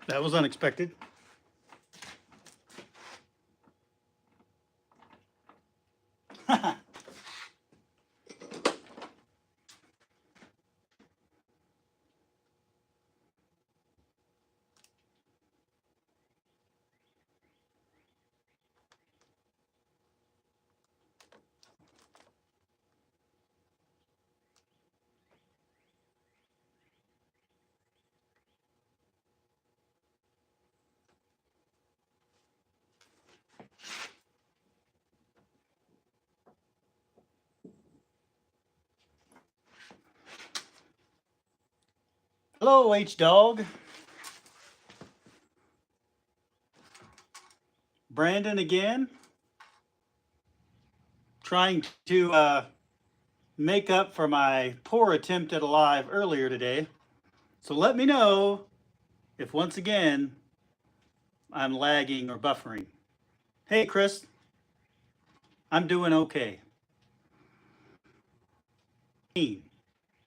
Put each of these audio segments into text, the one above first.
That was unexpected. Hello, H Dog. Brandon again, trying to make up for my poor attempt at a live earlier today. So let me know if once again I'm lagging or buffering. Hey, Chris, I'm doing okay.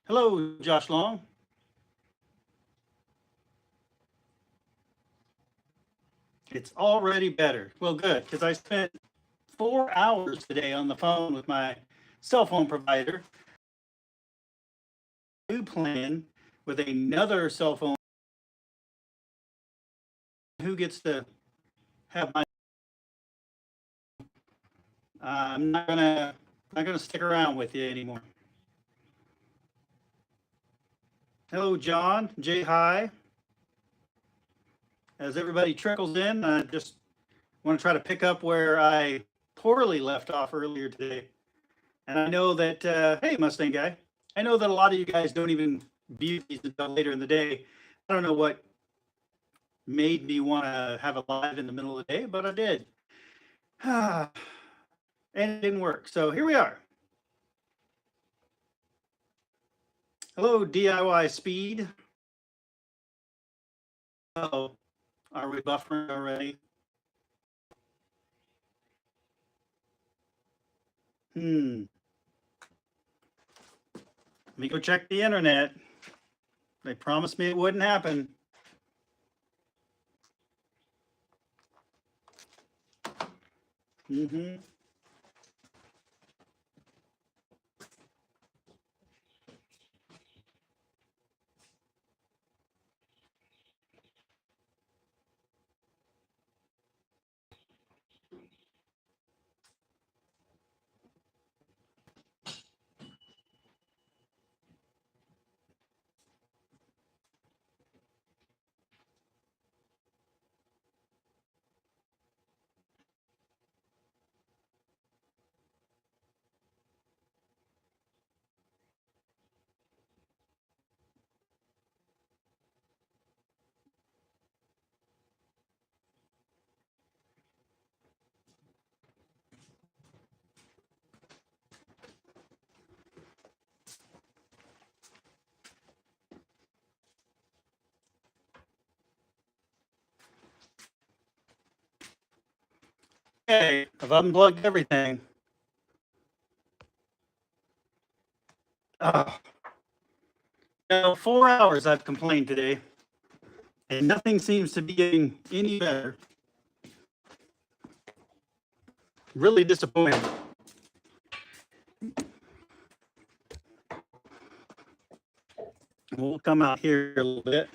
Hello, Josh Long. It's already better. Well, good, because I spent 4 hours today on the phone with my cell phone provider. New plan with another cell phone. Who gets to have my? I'm not gonna stick around with you anymore. Hello, John. Jay, hi. As everybody trickles in, I just want to try to pick up where I poorly left off earlier today. And I know that, hey, Mustang guy, I know that a lot of you guys don't even view these until later in the day. I don't know what made me want to have a live in the middle of the day, but I did. And it didn't work. So here we are. Hello, DIY Speed. Oh, are we buffering already? Let me go check the internet. They promised me it wouldn't happen. Mm-hmm. Okay, I've unplugged everything. Oh. 4 hours I've complained today, and nothing seems to be getting any better. Really disappointed. We'll come out here a little bit.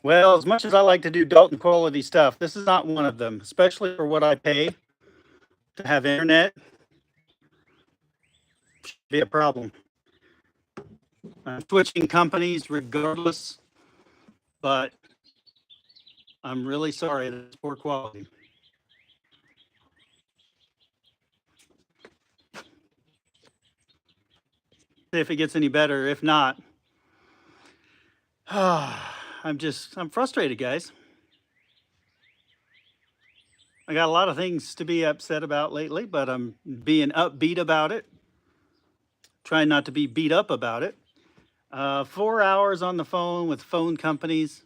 Well, as much as I like to do Dalton quality stuff, this is not one of them, especially for what I pay to have internet. Should be a problem. I'm switching companies regardless, but I'm really sorry that it's poor quality. See if it gets any better. If not, I'm frustrated, guys. I got a lot of things to be upset about lately, but I'm being upbeat about it. Trying not to be beat up about it. 4 hours on the phone with phone companies.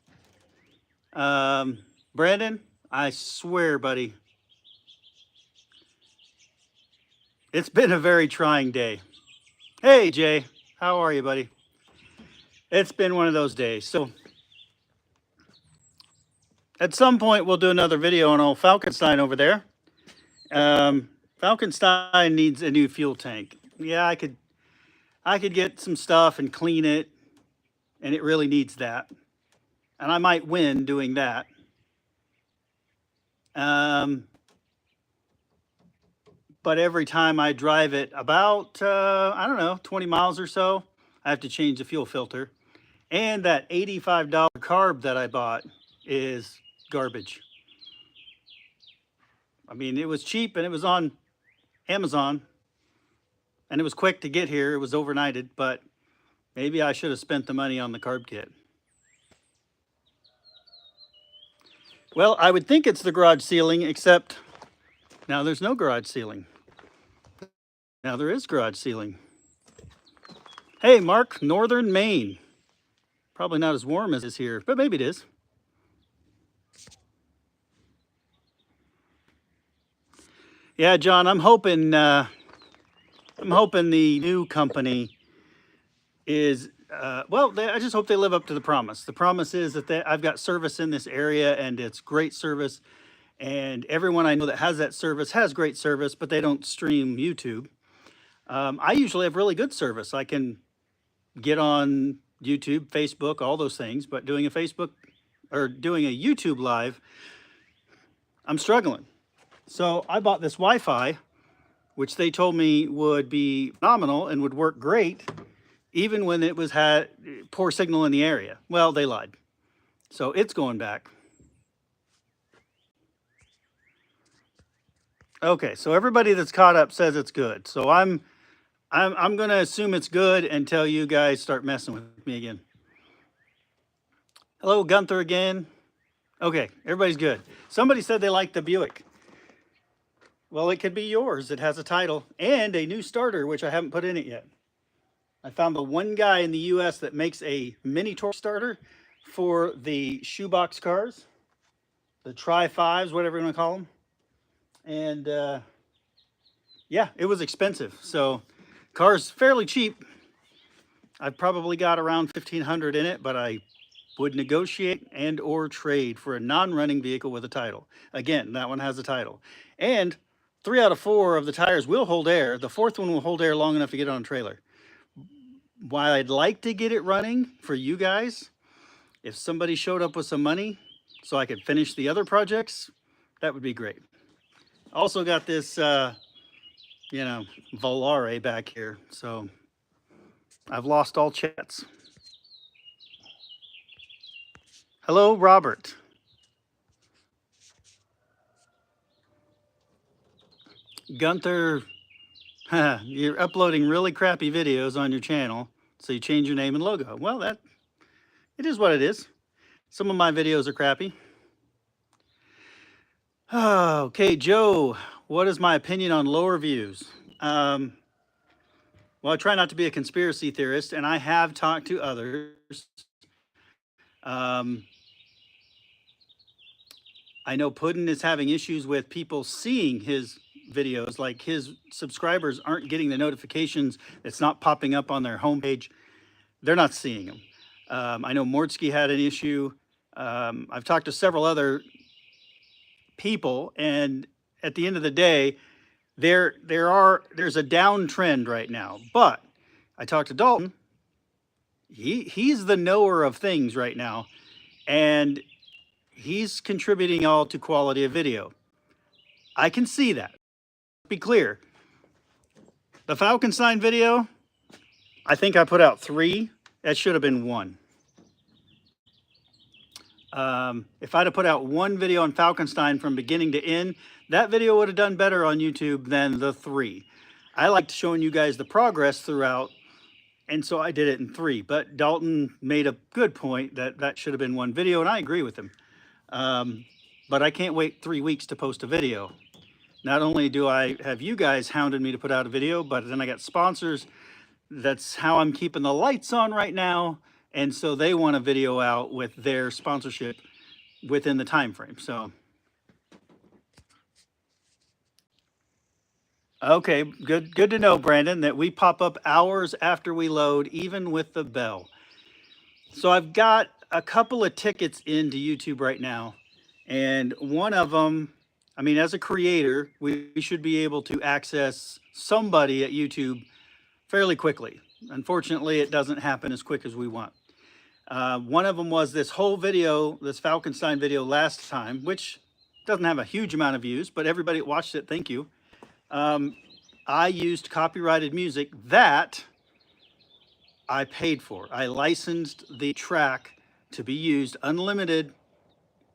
Brandon, I swear, buddy, it's been a very trying day. Hey, Jay, how are you, buddy? It's been one of those days. So at some point, we'll do another video on old Falkenstein over there. Falkenstein needs a new fuel tank. Yeah, I could get some stuff and clean it, and it really needs that. And I might win doing that. But every time I drive it about, I don't know, 20 miles or so, I have to change the fuel filter. And that $85 carb that I bought is garbage. I mean, it was cheap and it was on Amazon and it was quick to get here. It was overnighted, but maybe I should have spent the money on the carb kit. Well, I would think it's the garage ceiling, except now there's no garage ceiling. Now there is garage ceiling. Hey, Mark, Northern Maine. Probably not as warm as it is here, but maybe it is. Yeah, John, I'm hoping the new company is, I just hope they live up to the promise. The promise is that I've got service in this area and it's great service. And everyone I know that has that service has great service, but they don't stream YouTube. I usually have really good service. I can get on YouTube, Facebook, all those things, but doing a Facebook or doing a YouTube live, I'm struggling. So I bought this Wi-Fi, which they told me would be phenomenal and would work great, even when it had poor signal in the area. Well, they lied. So it's going back. Okay, so everybody that's caught up says it's good. So I'm going to assume it's good until you guys start messing with me again. Hello, Gunther again. Okay, everybody's good. Somebody said they liked the Buick. Well, it could be yours. It has a title and a new starter, which I haven't put in it yet. I found the one guy in the U.S. that makes a mini torque starter for the shoebox cars, the Tri-5s, whatever you want to call them. And yeah, it was expensive. So car's fairly cheap. I've probably got around $1,500 in it, but I would negotiate and or trade for a non-running vehicle with a title. Again, that one has a title. And 3 out of 4 of the tires will hold air. The 4th one will hold air long enough to get on a trailer. While I'd like to get it running for you guys, if somebody showed up with some money so I could finish the other projects, that would be great. Also got this, Volare back here. So I've lost all chats. Hello, Robert. Gunther, you're uploading really crappy videos on your channel, so you change your name and logo. Well, it is what it is. Some of my videos are crappy. Okay, Joe, what is my opinion on lower views? Well, I try not to be a conspiracy theorist, and I have talked to others. I know Puddin is having issues with people seeing his videos, like his subscribers aren't getting the notifications. It's not popping up on their homepage. They're not seeing them. I know Mordsky had an issue. I've talked to several other people, and at the end of the day, there's a downtrend right now. But I talked to Dalton. He's the knower of things right now, and he's contributing all to quality of video. I can see that. Be clear. The Falkenstein video, I think I put out 3. That should have been 1. If I'd have put out 1 video on Falkenstein from beginning to end, that video would have done better on YouTube than the 3. I liked showing you guys the progress throughout, and so I did it in 3. But Dalton made a good point that should have been 1 video, and I agree with him. But I can't wait 3 weeks to post a video. Not only do I have you guys hounded me to put out a video, but then I got sponsors. That's how I'm keeping the lights on right now. And so they want a video out with their sponsorship within the time frame. So Okay, good to know, Brandon, that we pop up hours after we load, even with the bell. So I've got a couple of tickets into YouTube right now, and one of them, I mean, as a creator, we should be able to access somebody at YouTube fairly quickly. Unfortunately, it doesn't happen as quick as we want. One of them was this whole video, this Falkenstein video last time, which doesn't have a huge amount of views, but everybody that watched it, thank you. I used copyrighted music that I paid for. I licensed the track to be used unlimited.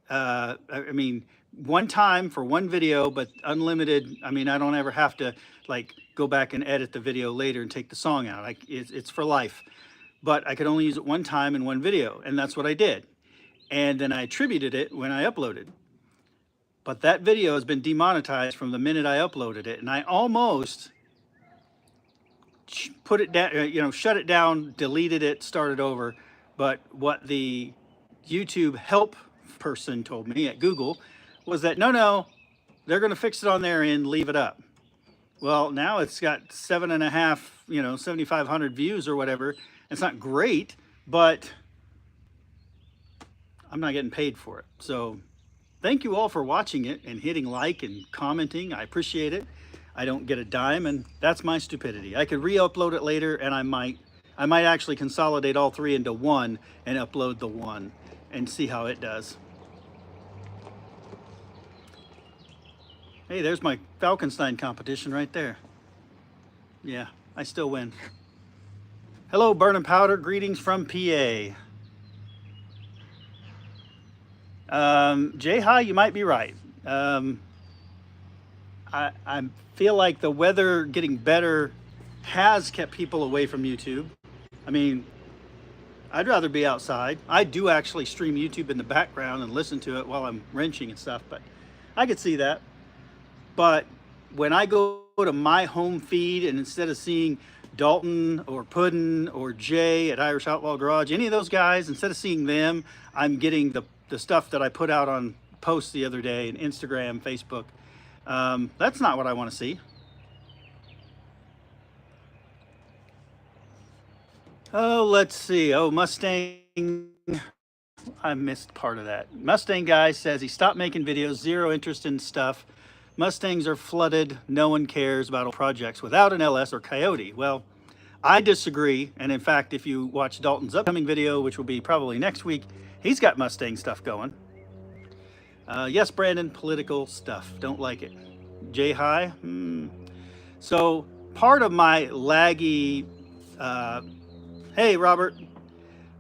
I mean, one time for one video, but unlimited. I mean, I don't ever have to like go back and edit the video later and take the song out. It's for life. But I could only use it one time in one video, and that's what I did. And then I attributed it when I uploaded. But that video has been demonetized from the minute I uploaded it, and I almost put it down, shut it down, deleted it, started over. But what the YouTube help person told me at Google was that no, they're going to fix it on there and leave it up. Well, now it's got 7.5, 7,500 views or whatever. It's not great, but I'm not getting paid for it. So thank you all for watching it and hitting like and commenting. I appreciate it. I don't get a dime, and that's my stupidity. I could re-upload it later, and I might actually consolidate all three into one and upload the one and see how it does. Hey, there's my Falkenstein competition right there. Yeah, I still win. Hello, Burning Powder. Greetings from PA. Jay High, you might be right. I feel like the weather getting better has kept people away from YouTube. I mean, I'd rather be outside. I do actually stream YouTube in the background and listen to it while I'm wrenching and stuff, but I could see that. But when I go to my home feed, and instead of seeing Dalton or Puddin or Jay at Irish Outlaw Garage, any of those guys, instead of seeing them, I'm getting the stuff that I put out on posts the other day, and Instagram, Facebook. That's not what I want to see. Oh, let's see. Oh, Mustang. I missed part of that. Mustang guy says he stopped making videos, zero interest in stuff. Mustangs are flooded. No one cares about projects without an LS or Coyote. Well, I disagree. And in fact, if you watch Dalton's upcoming video, which will be probably next week, he's got Mustang stuff going. Yes, Brandon, political stuff. Don't like it. Jay High. So part of my laggy, hey, Robert.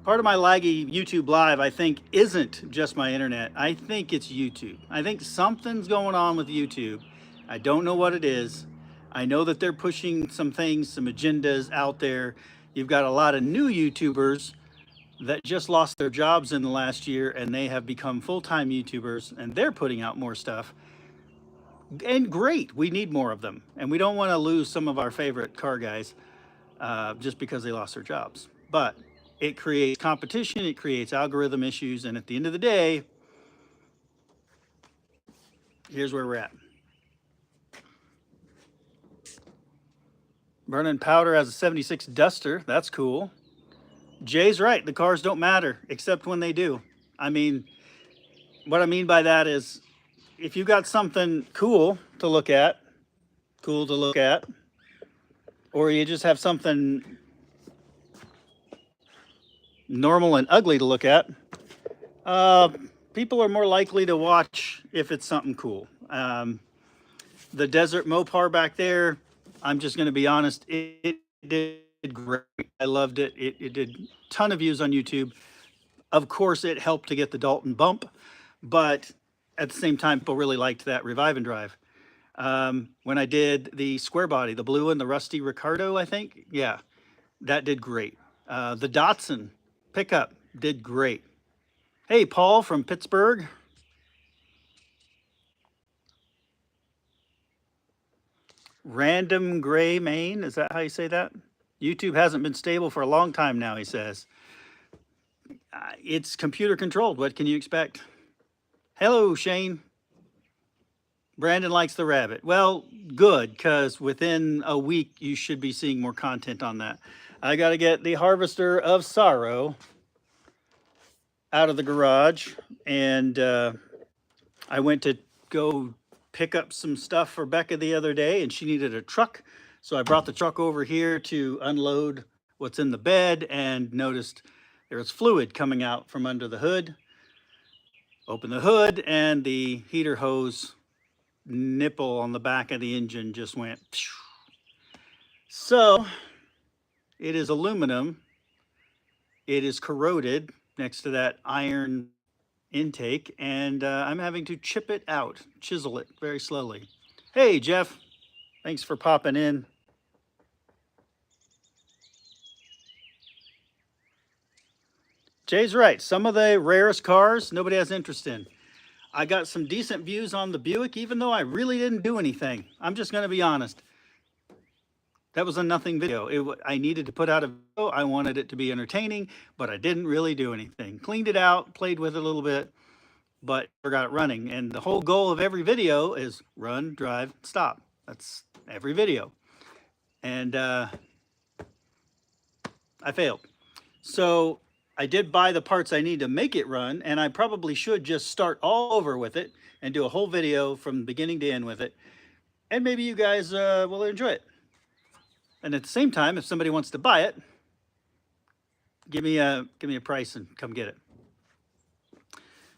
Part of my laggy YouTube live, I think, isn't just my internet. I think it's YouTube. I think something's going on with YouTube. I don't know what it is. I know that they're pushing some things, some agendas out there. You've got a lot of new YouTubers that just lost their jobs in the last year, and they have become full-time YouTubers, and they're putting out more stuff. And great, we need more of them. And we don't want to lose some of our favorite car guys just because they lost their jobs. But it creates competition, it creates algorithm issues, and at the end of the day, here's where we're at. Burning Powder has a 76 Duster. That's cool. Jay's right. The cars don't matter, except when they do. I mean, what I mean by that is if you got something cool to look at, or you just have something normal and ugly to look at, people are more likely to watch if it's something cool. The Desert Mopar back there, I'm just going to be honest, it did great. I loved it. It did a ton of views on YouTube. Of course, it helped to get the Dalton bump, but at the same time, people really liked that Revive and Drive. When I did the square body, the blue one, the Rusty Ricardo, I think, yeah, that did great. The Datsun pickup did great. Hey, Paul from Pittsburgh. Random Gray Maine, is that how you say that? YouTube hasn't been stable for a long time now, he says. It's computer controlled. What can you expect? Hello, Shane. Brandon likes the rabbit. Well, good, because within a week you should be seeing more content on that. I got to get the Harvester of Sorrow out of the garage, and I went to go pick up some stuff for Becca the other day, and she needed a truck. So I brought the truck over here to unload what's in the bed and noticed there was fluid coming out from under the hood. Open the hood, and the heater hose nipple on the back of the engine just went. Phew. So it is aluminum. It is corroded next to that iron intake, and I'm having to chip it out, chisel it very slowly. Hey, Jeff, thanks for popping in. Jay's right. Some of the rarest cars nobody has interest in. I got some decent views on the Buick, even though I really didn't do anything. I'm just going to be honest. That was a nothing video. I needed to put out a video. I wanted it to be entertaining, but I didn't really do anything. Cleaned it out, played with it a little bit, but forgot it running. And the whole goal of every video is run, drive, stop. That's every video. And I failed. So I did buy the parts I need to make it run, and I probably should just start all over with it and do a whole video from beginning to end with it. And maybe you guys will enjoy it. And at the same time, if somebody wants to buy it, give me a price and come get it.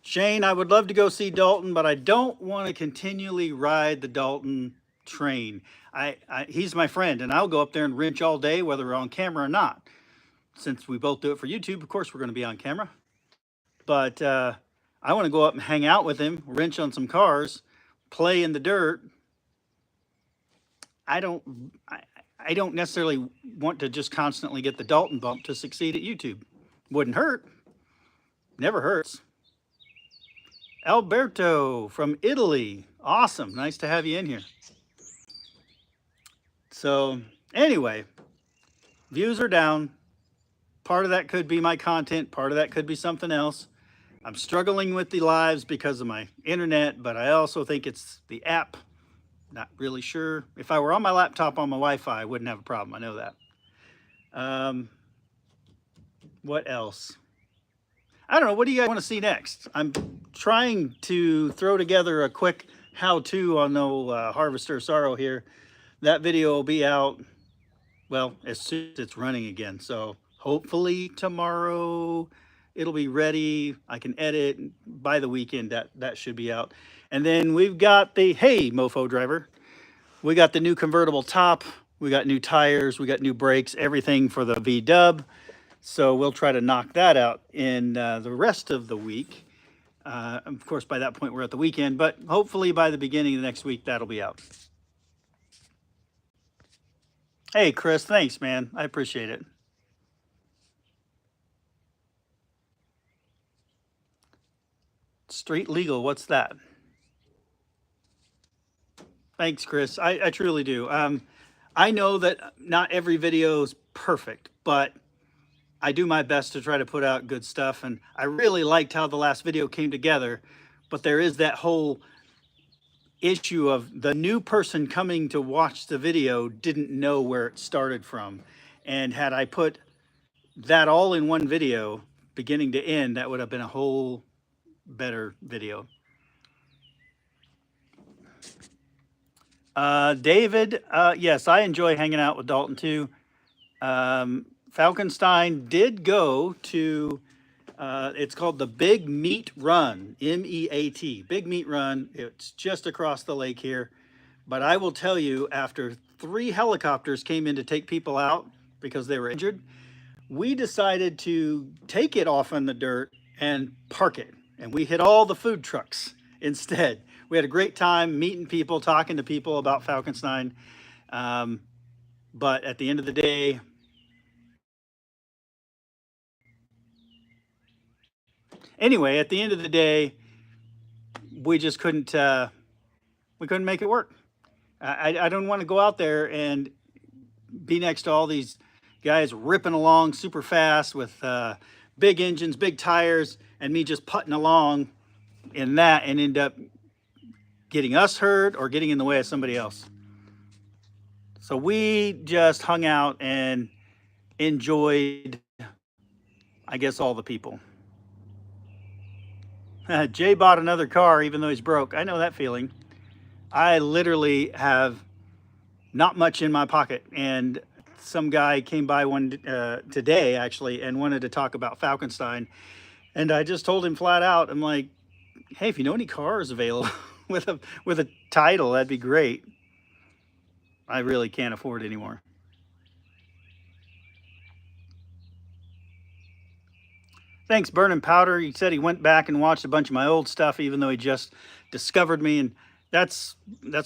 Shane, I would love to go see Dalton, but I don't want to continually ride the Dalton train. He's my friend, and I'll go up there and wrench all day, whether we're on camera or not. Since we both do it for YouTube, of course we're going to be on camera. But I want to go up and hang out with him, wrench on some cars, play in the dirt. I don't necessarily want to just constantly get the Dalton bump to succeed at YouTube. Wouldn't hurt. Never hurts. Alberto from Italy. Awesome. Nice to have you in here. So anyway, views are down. Part of that could be my content. Part of that could be something else. I'm struggling with the lives because of my internet, but I also think it's the app. Not really sure. If I were on my laptop on my Wi-Fi, I wouldn't have a problem. I know that. What else? I don't know. What do you guys want to see next? I'm trying to throw together a quick how-to on the Harvester of Sorrow here. That video will be out, well, as soon as it's running again. So hopefully tomorrow it'll be ready. I can edit. By the weekend, that should be out. And then we've got the, hey, Mofo Driver, we got the new convertible top, we got new tires, we got new brakes, everything for the V-dub. So we'll try to knock that out in the rest of the week. Of course, by that point, we're at the weekend, but hopefully by the beginning of the next week, that'll be out. Hey, Chris, thanks, man. I appreciate it. Street legal, what's that? Thanks, Chris. I truly do. I know that not every video is perfect, but I do my best to try to put out good stuff. And I really liked how the last video came together, but there is that whole issue of the new person coming to watch the video didn't know where it started from. And had I put that all in one video, beginning to end, that would have been a whole better video. David, yes, I enjoy hanging out with Dalton too. Falkenstein did go to, it's called the Big Meat Run, M-E-A-T, Big Meat Run. It's just across the lake here. But I will tell you, after 3 helicopters came in to take people out because they were injured, we decided to take it off in the dirt and park it. And we hit all the food trucks instead. We had a great time meeting people, talking to people about Falkenstein. But at the end of the day, anyway, at the end of the day, we just couldn't, we couldn't make it work. I don't want to go out there and be next to all these guys ripping along super fast with big engines, big tires, and me just putting along in that and end up getting us hurt or getting in the way of somebody else. So we just hung out and enjoyed, I guess, all the people. Jay bought another car even though he's broke. I know that feeling. I literally have not much in my pocket, and some guy came by one today actually and wanted to talk about Falkenstein, and I just told him flat out, I'm like, hey, if you know any cars available with a title, that'd be great. I really can't afford it anymore. Thanks, Burning Powder. He said he went back and watched a bunch of my old stuff, even though he just discovered me, and that's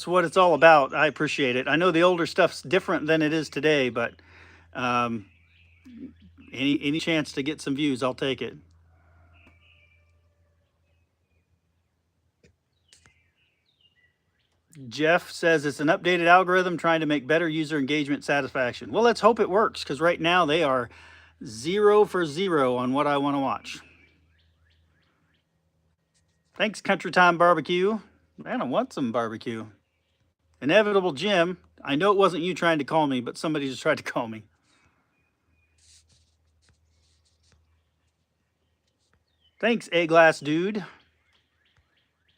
what it's all about. I appreciate it. I know the older stuff's different than it is today, but um, any chance to get some views, I'll take it. Jeff says it's an updated algorithm trying to make better user engagement satisfaction. Well, let's hope it works, because right now they are 0 for 0 on what I want to watch. Thanks, Country Time Barbecue. Man, I want some barbecue. Inevitable Jim. I know it wasn't you trying to call me, but somebody just tried to call me. Thanks, A-Glass Dude.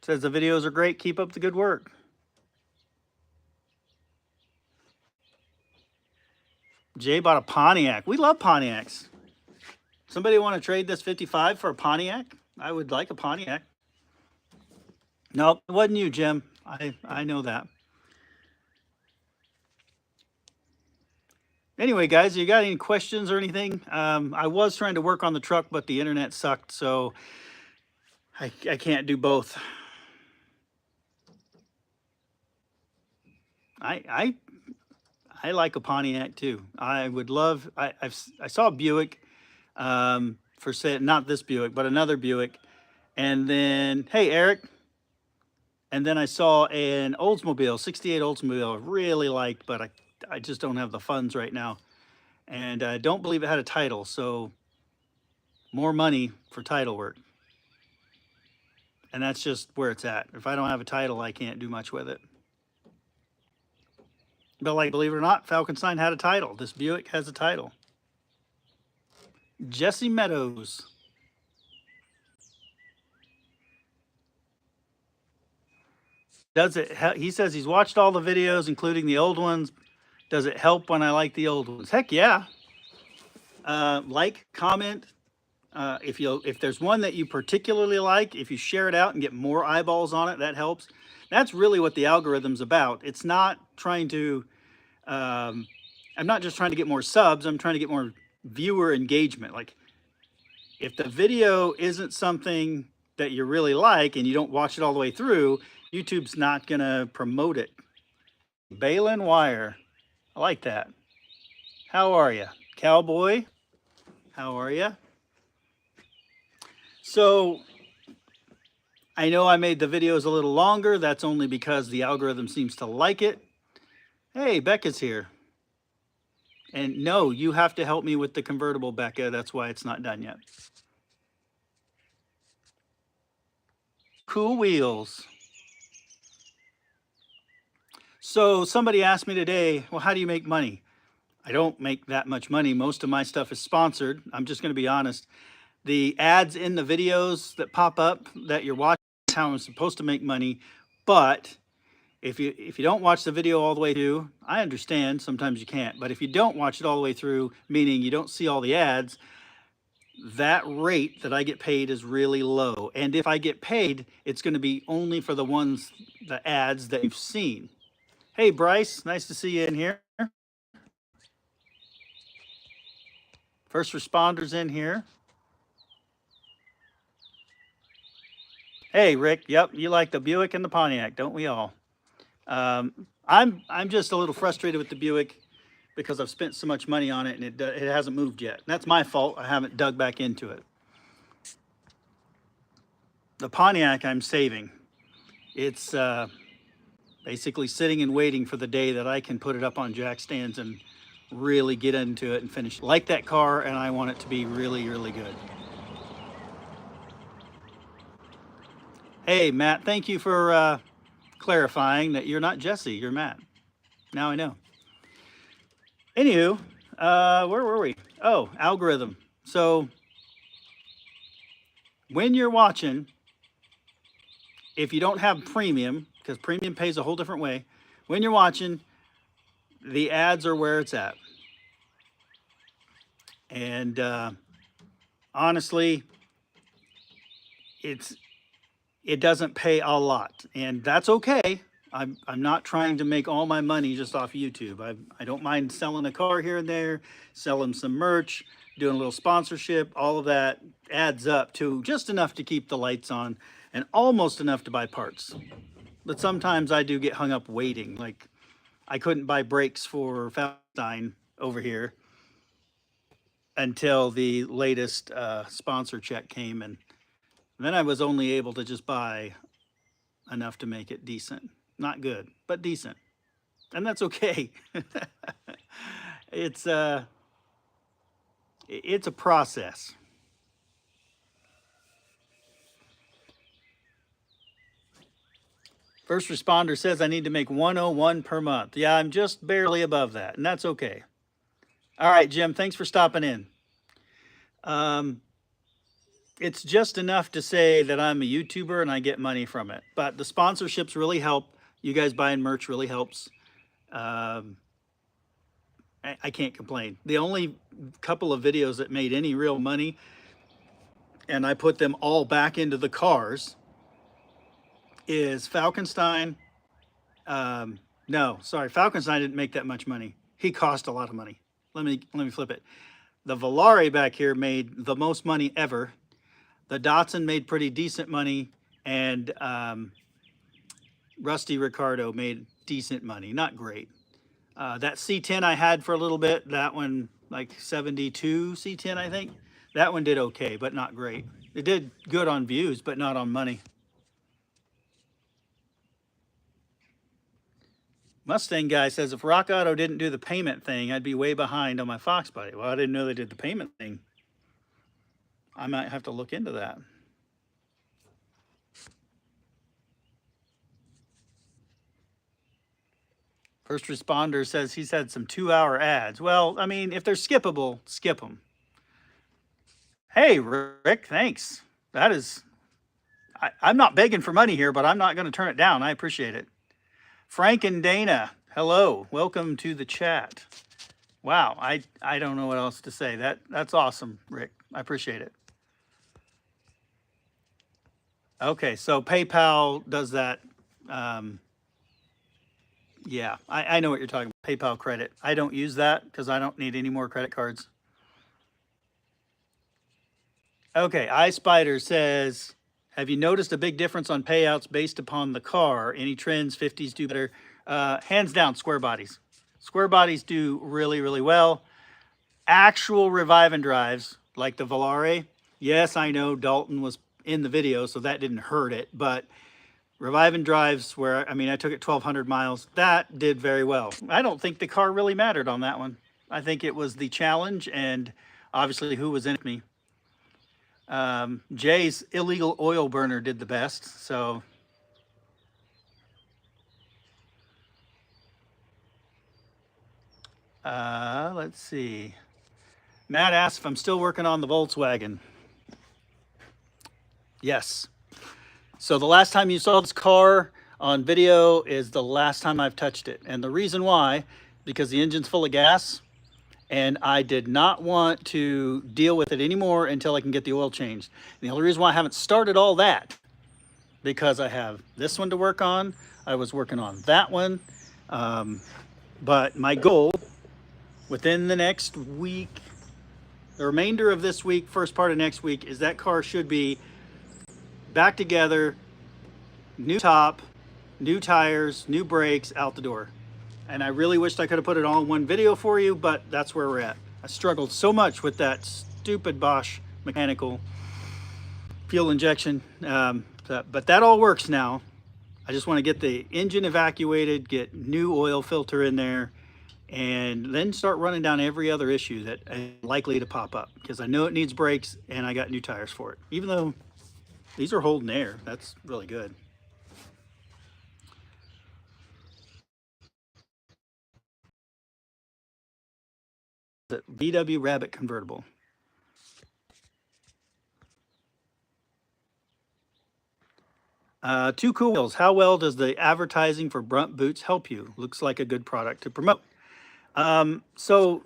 Says the videos are great. Keep up the good work. Jay bought a Pontiac. We love Pontiacs. Somebody want to trade this 55 for a Pontiac? I would like a Pontiac. No, it wasn't you, Jim. I know that. Anyway, guys, you got any questions or anything? I was trying to work on the truck, but the internet sucked, so I can't do both. I like a Pontiac too. I would love. I saw a Buick for sale, not this Buick, but another Buick, and then hey Eric, and then I saw an Oldsmobile, '68 Oldsmobile. I really liked, but I just don't have the funds right now, and I don't believe it had a title. So more money for title work, and that's just where it's at. If I don't have a title, I can't do much with it. But like, believe it or not, Falkenstein had a title. This Buick has a title. Jesse Meadows. Does it? He says he's watched all the videos, including the old ones. Does it help when I like the old ones? Heck yeah. Like, comment. If there's one that you particularly like, if you share it out and get more eyeballs on it, that helps. That's really what the algorithm's about. It's not trying to, I'm not just trying to get more subs, I'm trying to get more viewer engagement. Like, if the video isn't something that you really like and you don't watch it all the way through, YouTube's not gonna promote it. Balin Wire, I like that. How are you? Cowboy, how are you? So, I know I made the videos a little longer. That's only because the algorithm seems to like it. Hey, Becca's here. And no, you have to help me with the convertible, Becca. That's why it's not done yet. Cool wheels. So somebody asked me today, well, how do you make money? I don't make that much money. Most of my stuff is sponsored. I'm just going to be honest. The ads in the videos that pop up that you're watching, how I'm supposed to make money. But if you don't watch the video all the way through, I understand sometimes you can't, but if you don't watch it all the way through, meaning you don't see all the ads, that rate that I get paid is really low. And if I get paid, it's going to be only for the ads that you've seen. Hey Bryce, nice to see you in here. First responders in here. Hey Rick, yep, you like the Buick and the Pontiac, don't we all? I'm just a little frustrated with the Buick because I've spent so much money on it and it hasn't moved yet. That's my fault. I haven't dug back into it. The Pontiac I'm saving. It's basically sitting and waiting for the day that I can put it up on jack stands and really get into it and finish. Like that car, and I want it to be really, really good. Hey Matt, thank you for clarifying that you're not Jesse, you're Matt. Now I know. Anywho, where were we? Oh, algorithm. So when you're watching, if you don't have premium, because premium pays a whole different way, when you're watching, the ads are where it's at. And honestly, it doesn't pay a lot, and that's okay. I'm not trying to make all my money just off YouTube. I don't mind selling a car here and there, selling some merch, doing a little sponsorship. All of that adds up to just enough to keep the lights on and almost enough to buy parts. But sometimes I do get hung up waiting. Like I couldn't buy brakes for Falkenstein over here until the latest sponsor check came, and then I was only able to just buy enough to make it decent. Not good, but decent. And that's okay. It's a process. First responder says I need to make 101 per month. Yeah, I'm just barely above that, and that's okay. All right, Jim, thanks for stopping in. It's just enough to say that I'm a YouTuber and I get money from it, but the sponsorships really help. You guys buying merch really helps. I can't complain. The only couple of videos that made any real money, and I put them all back into the cars, is Falkenstein. No, sorry, Falkenstein didn't make that much money. He cost a lot of money. Let me flip it. The Volare back here made the most money ever. The Datsun made pretty decent money, and Rusty Ricardo made decent money, not great. That C10 I had for a little bit, that one like 72 C10 I think, that one did okay, but not great. It did good on views, but not on money. Mustang guy says, if Rock Auto didn't do the payment thing, I'd be way behind on my Fox Body. Well, I didn't know they did the payment thing. I might have to look into that. First responder says he's had some 2-hour ads. Well, I mean, if they're skippable, skip them. Hey, Rick, thanks. That is, I'm not begging for money here, but I'm not going to turn it down. I appreciate it. Frank and Dana, hello. Welcome to the chat. Wow, I don't know what else to say. That's awesome, Rick. I appreciate it. Okay, so PayPal does that. Yeah, I know what you're talking about. PayPal credit. I don't use that because I don't need any more credit cards. Okay, iSpider says, have you noticed a big difference on payouts based upon the car? Any trends? 50s do better? Hands down, square bodies. Square bodies do really, really well. Actual revive and drives, like the Volare. Yes, I know Dalton was in the video, so that didn't hurt it, but revive and drives where, I mean, I took it 1,200 miles, that did very well. I don't think the car really mattered on that one. I think it was the challenge and obviously who was in me. Jay's illegal oil burner did the best, so. Let's see. Matt asks if I'm still working on the Volkswagen. Yes. So the last time you saw this car on video is the last time I've touched it. And the reason why, because the engine's full of gas and I did not want to deal with it anymore until I can get the oil changed. And the only reason why I haven't started all that, because I have this one to work on. I was working on that one. But my goal within the next week, the remainder of this week, first part of next week, is that car should be back together, new top, new tires, new brakes, out the door. And I really wished I could have put it all in one video for you, but that's where we're at. I struggled so much with that stupid Bosch mechanical fuel injection, but that all works now. I just want to get the engine evacuated, get new oil filter in there, and then start running down every other issue that is likely to pop up, because I know it needs brakes and I got new tires for it. Even though these are holding air, that's really good. it? VW Rabbit convertible. Two cool wheels. How well does the advertising for Brunt boots help you? Looks like a good product to promote. So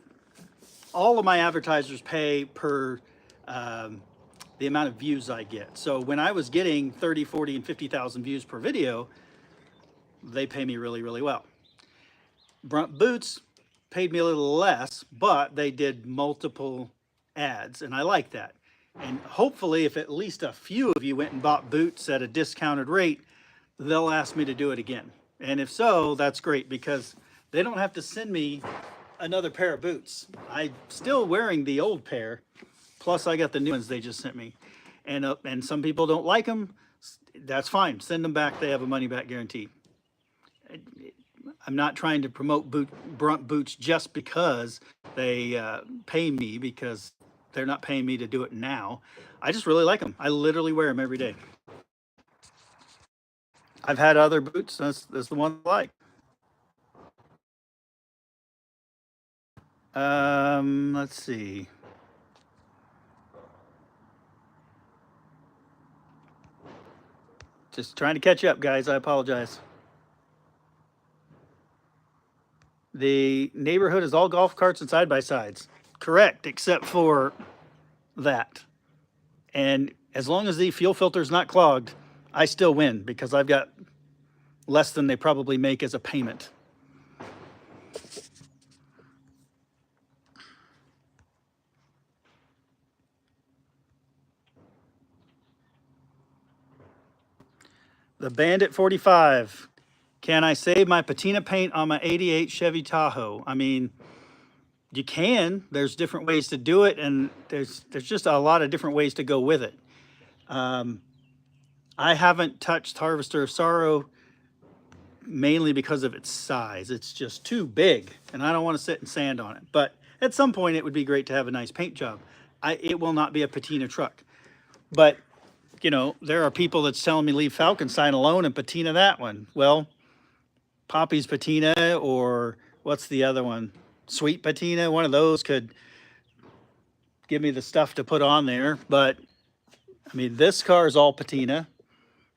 all of my advertisers pay per the amount of views I get. So when I was getting 30, 40, and 50,000 views per video, they pay me really, really well. Brunt Boots paid me a little less, but they did multiple ads, and I like that. And hopefully, if at least a few of you went and bought boots at a discounted rate, they'll ask me to do it again. And if so, that's great, because they don't have to send me another pair of boots. I'm still wearing the old pair, plus I got the new ones they just sent me. And some people don't like them. That's fine. Send them back. They have a money back guarantee. I'm not trying to promote Brunt boots just because they pay me, because they're not paying me to do it now. I just really like them. I literally wear them every day. I've had other boots. That's the one I like. Let's see. Just trying to catch up, guys. I apologize. The neighborhood is all golf carts and side-by-sides. Correct, except for that. And as long as the fuel filter is not clogged, I still win, because I've got less than they probably make as a payment. The Bandit 45. Can I save my patina paint on my 88 Chevy Tahoe? I mean, you can. There's different ways to do it, and there's just a lot of different ways to go with it. I haven't touched Harvester of Sorrow mainly because of its size. It's just too big, and I don't want to sit and sand on it. But at some point, it would be great to have a nice paint job. It will not be a patina truck. But, you know, there are people that's telling me leave Falkenstein alone and patina that one. Well, Poppy's patina, or what's the other one? Sweet patina. One of those could give me the stuff to put on there. But, I mean, this car is all patina,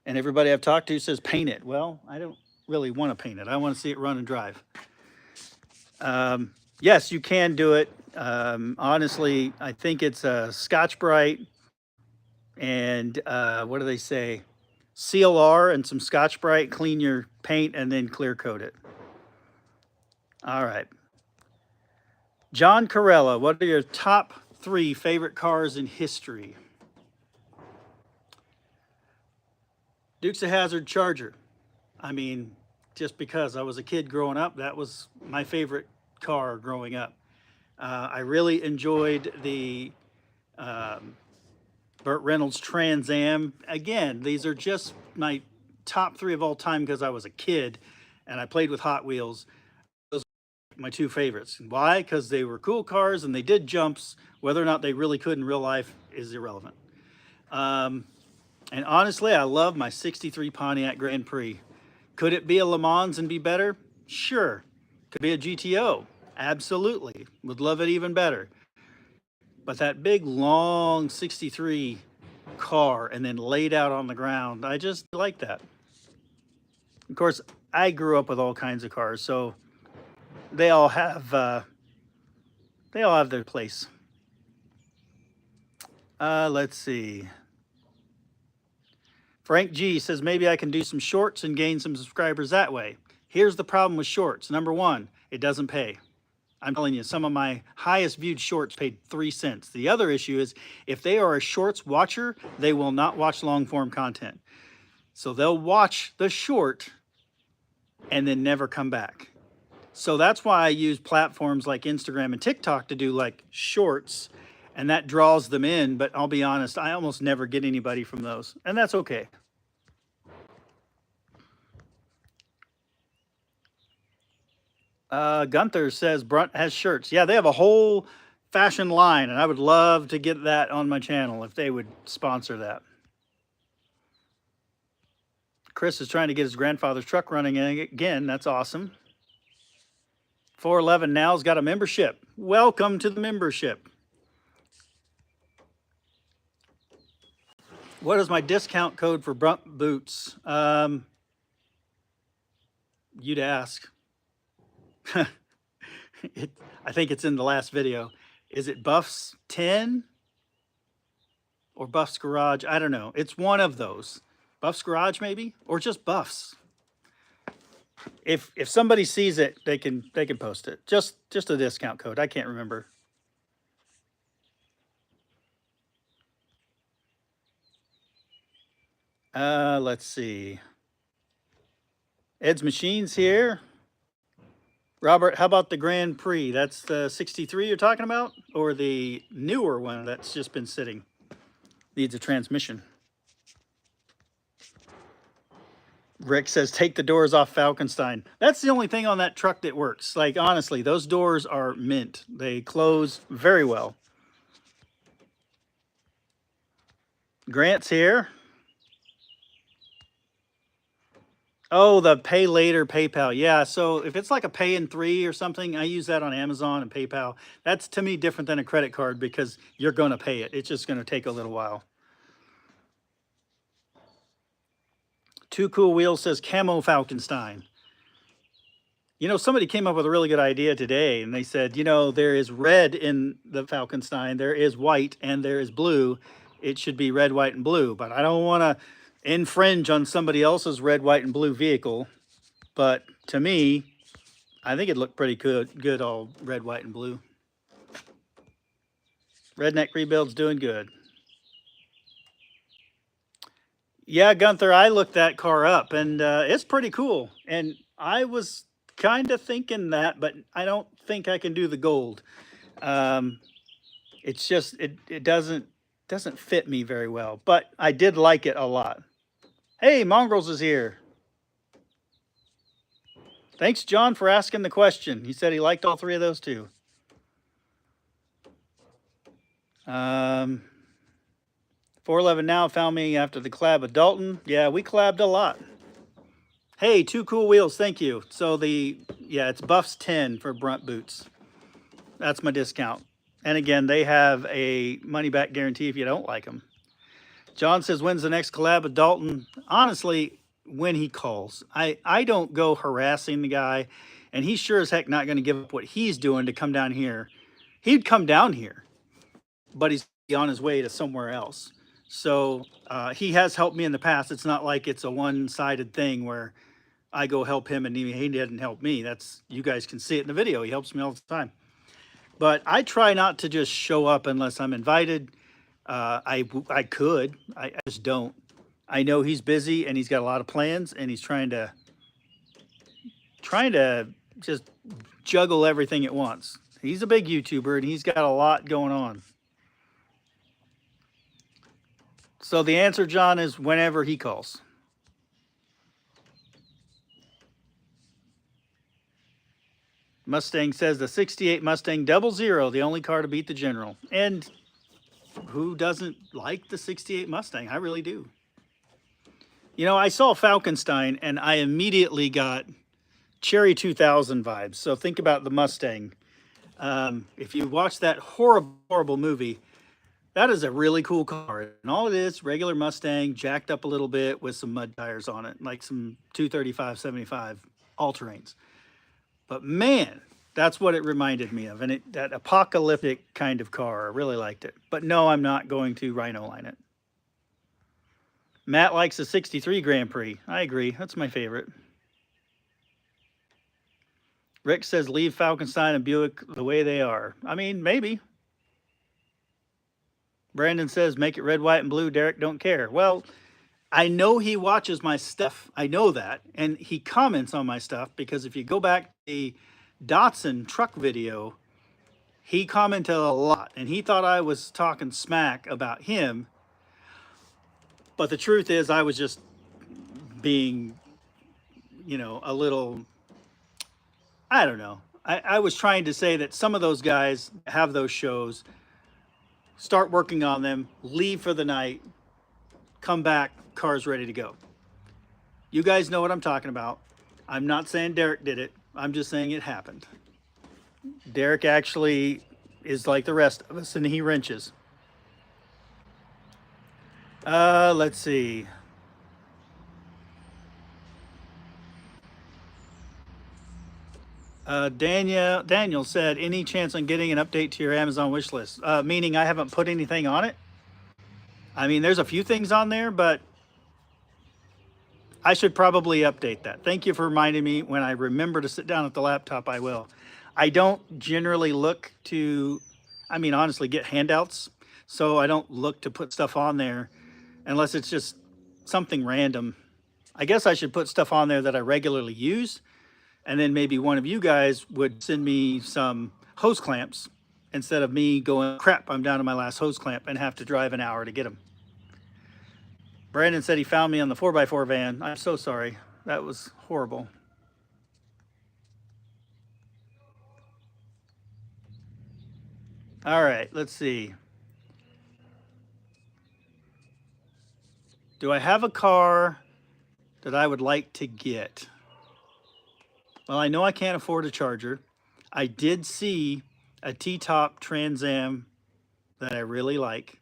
and everybody I've talked to says paint it. Well, I don't really want to paint it. I want to see it run and drive. Yes, you can do it. Honestly, I think it's a Scotch-Brite and what do they say? CLR and some Scotch-Brite, clean your paint, and then clear coat it. All right. John Corella, what are your top 3 favorite cars in history? Dukes of Hazzard Charger. I mean, just because I was a kid growing up, that was my favorite car growing up. I really enjoyed the Burt Reynolds Trans Am. Again, these are just my top 3 of all time because I was a kid and I played with Hot Wheels. Those were my 2 favorites. Why? Because they were cool cars and they did jumps. Whether or not they really could in real life is irrelevant. And honestly, I love my 63 Pontiac Grand Prix. Could it be a Le Mans and be better? Sure. Could be a GTO? Absolutely. Would love it even better. But that big, long 63 car and then laid out on the ground, I just like that. Of course, I grew up with all kinds of cars, so they all have their place. Let's see. Frank G says, maybe I can do some shorts and gain some subscribers that way. Here's the problem with shorts. Number 1, it doesn't pay. I'm telling you, some of my highest viewed shorts paid 3 cents. The other issue is, if they are a shorts watcher, they will not watch long form content. So they'll watch the short and then never come back. So that's why I use platforms like Instagram and TikTok to do like shorts, and that draws them in. But I'll be honest, I almost never get anybody from those, and that's okay. Gunther says Brunt has shirts. Yeah, they have a whole fashion line, and I would love to get that on my channel if they would sponsor that. Chris is trying to get his grandfather's truck running again. That's awesome. 411 now's got a membership. Welcome to the membership. What is my discount code for Brunt boots? You'd ask. I think it's in the last video. Is it Buffs 10 or Buffs Garage? I don't know. It's one of those. Buffs Garage maybe, or just Buffs. If somebody sees it, they can post it. Just a discount code. I can't remember. Let's see. Ed's Machines here. Robert, how about the Grand Prix? That's the 63 you're talking about? Or the newer one that's just been sitting? Needs a transmission. Rick says, take the doors off Falkenstein. That's the only thing on that truck that works. Like, honestly, those doors are mint. They close very well. Grant's here. Oh, the pay later PayPal. Yeah, so if it's like a pay in 3 or something, I use that on Amazon and PayPal. That's, to me, different than a credit card because you're going to pay it. It's just going to take a little while. Too Cool Wheels says Camo Falkenstein. You know, somebody came up with a really good idea today, and they said, you know, there is red in the Falkenstein, there is white, and there is blue. It should be red, white, and blue. But I don't want to infringe on somebody else's red, white, and blue vehicle. But to me, I think it looked pretty good all red, white, and blue. Redneck Rebuild's doing good. Yeah, Gunther, I looked that car up, and it's pretty cool. And I was kind of thinking that, but I don't think I can do the gold. It's just, it doesn't fit me very well, but I did like it a lot. Hey, Mongrels is here. Thanks, John, for asking the question. He said he liked all 3 of those too. 411 now found me after the collab with Dalton. Yeah, we collabed a lot. Hey, Too Cool Wheels, thank you. So it's Buffs 10 for Brunt boots. That's my discount. And again, they have a money back guarantee if you don't like them. John says, when's the next collab with Dalton? Honestly, when he calls. I don't go harassing the guy, and he's sure as heck not going to give up what he's doing to come down here. He'd come down here, but he's on his way to somewhere else. So he has helped me in the past. It's not like it's a one-sided thing where I go help him and he didn't help me. That's, you guys can see it in the video. He helps me all the time. But I try not to just show up unless I'm invited. I could. I just don't. I know he's busy and he's got a lot of plans and he's trying to just juggle everything at once. He's a big YouTuber and he's got a lot going on. So the answer, John, is whenever he calls. Mustang says the 68 Mustang 00, the only car to beat the General. And who doesn't like the 68 Mustang? I really do. You know, I saw Falkenstein and I immediately got Cherry 2000 vibes. So think about the Mustang. If you watch that horrible movie, that is a really cool car. And all it is, regular Mustang, jacked up a little bit with some mud tires on it, like some 235/75 all-terrains. But man, that's what it reminded me of. And that apocalyptic kind of car, I really liked it. But no, I'm not going to Rhino line it. Matt likes the 63 Grand Prix. I agree. That's my favorite. Rick says, leave Falkenstein and Buick the way they are. I mean, maybe. Brandon says, make it red, white, and blue. Derek don't care. Well, I know he watches my stuff. I know that. And he comments on my stuff because if you go back to the Datsun truck video, he commented a lot. And he thought I was talking smack about him. But the truth is I was just being, you know, a little, I don't know. I was trying to say that some of those guys have those shows, start working on them, leave for the night, come back, car's ready to go. You guys know what I'm talking about. I'm not saying Derek did it. I'm just saying it happened. Derek actually is like the rest of us, and he wrenches. Let's see. Daniel said, any chance on getting an update to your Amazon wish list? Meaning I haven't put anything on it. I mean, there's a few things on there, but I should probably update that. Thank you for reminding me. When I remember to sit down at the laptop, I will. I don't generally look to, I mean, honestly, get handouts. So I don't look to put stuff on there unless it's just something random. I guess I should put stuff on there that I regularly use. And then maybe one of you guys would send me some hose clamps instead of me going, crap, I'm down to my last hose clamp and have to drive an hour to get them. Brandon said he found me on the 4x4 van. I'm so sorry. That was horrible. All right, let's see. Do I have a car that I would like to get? Well, I know I can't afford a Charger. I did see a T-top Trans Am that I really like,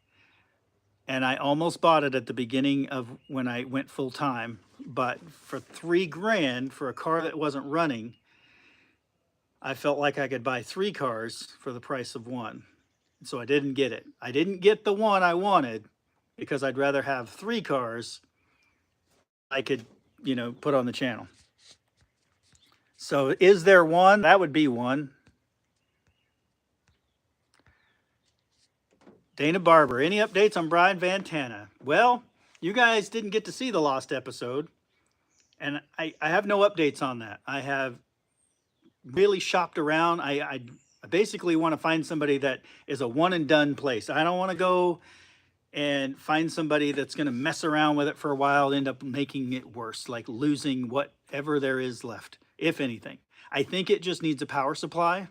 and I almost bought it at the beginning of when I went full time. But for $3,000 for a car that wasn't running, I felt like I could buy 3 cars for the price of one. So I didn't get it. I didn't get the one I wanted because I'd rather have 3 cars I could, put on the channel. So is there one? That would be one. Dana Barber, any updates on Brian Vanana? Well, you guys didn't get to see the lost episode, and I have no updates on that. I have really shopped around. I basically want to find somebody that is a one and done place. I don't want to go and find somebody that's going to mess around with it for a while, end up making it worse, like losing whatever there is left, if anything. I think it just needs a power supply,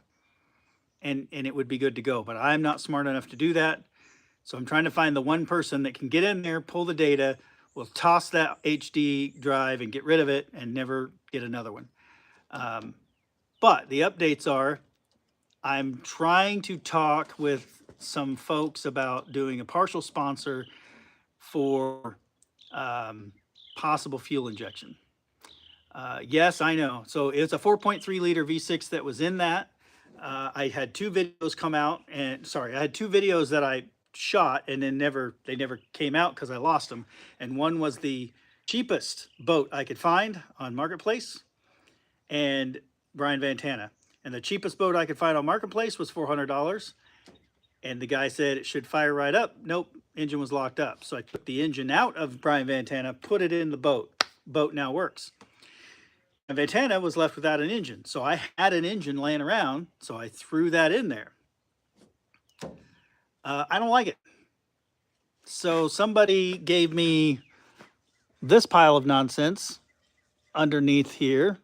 and it would be good to go. But I'm not smart enough to do that. So I'm trying to find the one person that can get in there, pull the data, will toss that HD drive and get rid of it and never get another one. But the updates are, I'm trying to talk with some folks about doing a partial sponsor for possible fuel injection. Yes, I know. So it's a 4.3 liter V6 that was in that. I had 2 videos come out, and I had 2 videos that I shot and then they never came out because I lost them. And one was the cheapest boat I could find on Marketplace, and Brian Vanana. And the cheapest boat I could find on Marketplace was $400. And the guy said it should fire right up. Nope, engine was locked up. So I took the engine out of Brian Vanana, put it in the boat. Boat now works. And Vanana was left without an engine. So I had an engine laying around, so I threw that in there. I don't like it. So somebody gave me this pile of nonsense underneath here.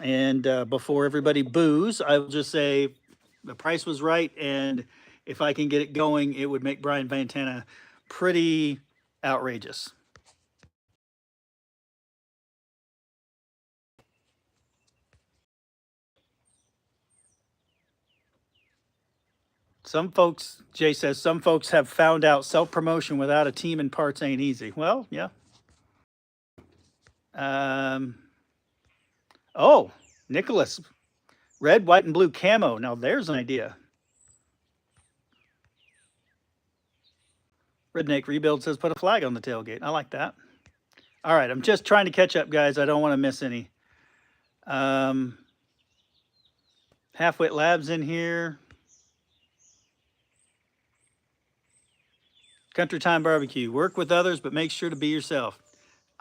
And before everybody boos, I will just say the price was right. And if I can get it going, it would make Brian Vanana pretty outrageous. Some folks, Jay says, some folks have found out self-promotion without a team and parts ain't easy. Well, yeah. Oh, Nicholas, red, white, and blue camo. Now there's an idea. Redneck Rebuild says put a flag on the tailgate. I like that. All right, I'm just trying to catch up, guys. I don't want to miss any. Halfwit Labs in here. Country Time Barbecue. Work with others, but make sure to be yourself.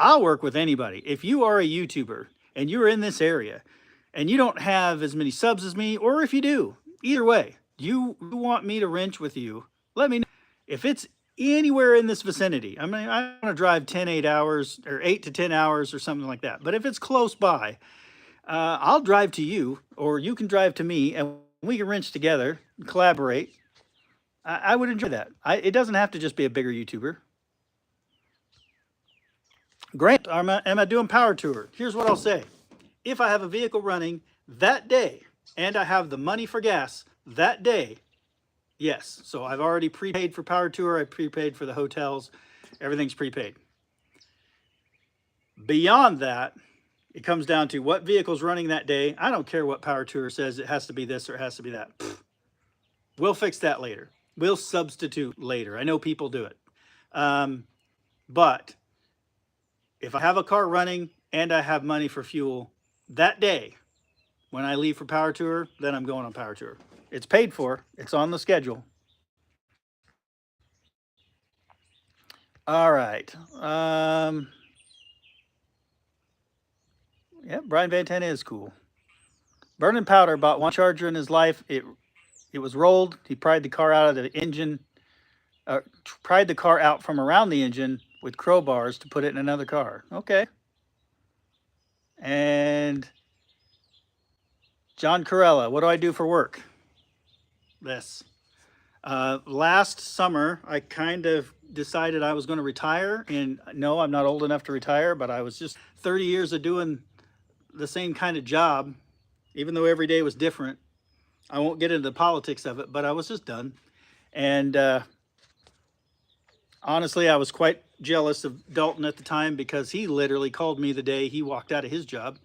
I'll work with anybody. If you are a YouTuber and you're in this area and you don't have as many subs as me, or if you do, either way, you want me to wrench with you, let me know. If it's anywhere in this vicinity, I mean, I want to drive 8 hours or 8 to 10 hours or something like that. But if it's close by, I'll drive to you, or you can drive to me, and we can wrench together, collaborate. I would enjoy that. It doesn't have to just be a bigger YouTuber. Grant, am I doing power tour? Here's what I'll say. If I have a vehicle running that day, and I have the money for gas that day, yes. So I've already prepaid for Power Tour. I prepaid for the hotels. Everything's prepaid. Beyond that, it comes down to what vehicle's running that day. I don't care what Power Tour says. It has to be this or it has to be that. We'll fix that later. We'll substitute later. I know people do it. But if I have a car running and I have money for fuel that day, when I leave for Power Tour, then I'm going on Power Tour. It's paid for. It's on the schedule. All right. Yeah, Brian Vanana is cool. Burning Powder bought one charger in his life. It was rolled. He pried the car out of the engine, pried the car out from around the engine with crowbars to put it in another car. Okay. And John Corella, what do I do for work? This. Last summer, I kind of decided I was going to retire. And no, I'm not old enough to retire, but I was just 30 years of doing the same kind of job, even though every day was different. I won't get into the politics of it, but I was just done. And honestly, I was quite jealous of Dalton at the time because he literally called me the day he walked out of his job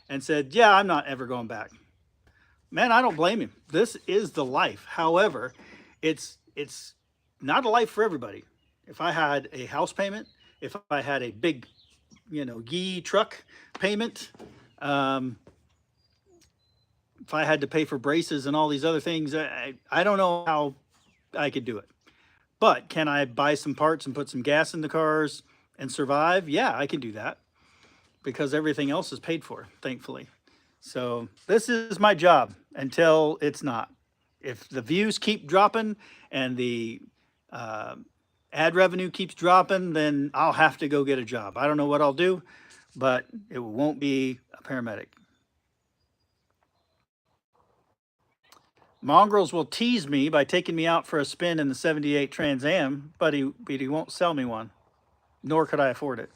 and said, yeah, I'm not ever going back. Man, I don't blame him. This is the life. However, it's not a life for everybody. If I had a house payment, if I had a big, Yee truck payment, if I had to pay for braces and all these other things, I don't know how I could do it. But can I buy some parts and put some gas in the cars and survive? Yeah, I can do that because everything else is paid for, thankfully. So this is my job until it's not. If the views keep dropping and the ad revenue keeps dropping, then I'll have to go get a job. I don't know what I'll do, but it won't be a paramedic. Mongrels will tease me by taking me out for a spin in the 78 Trans Am, but he won't sell me one, nor could I afford it.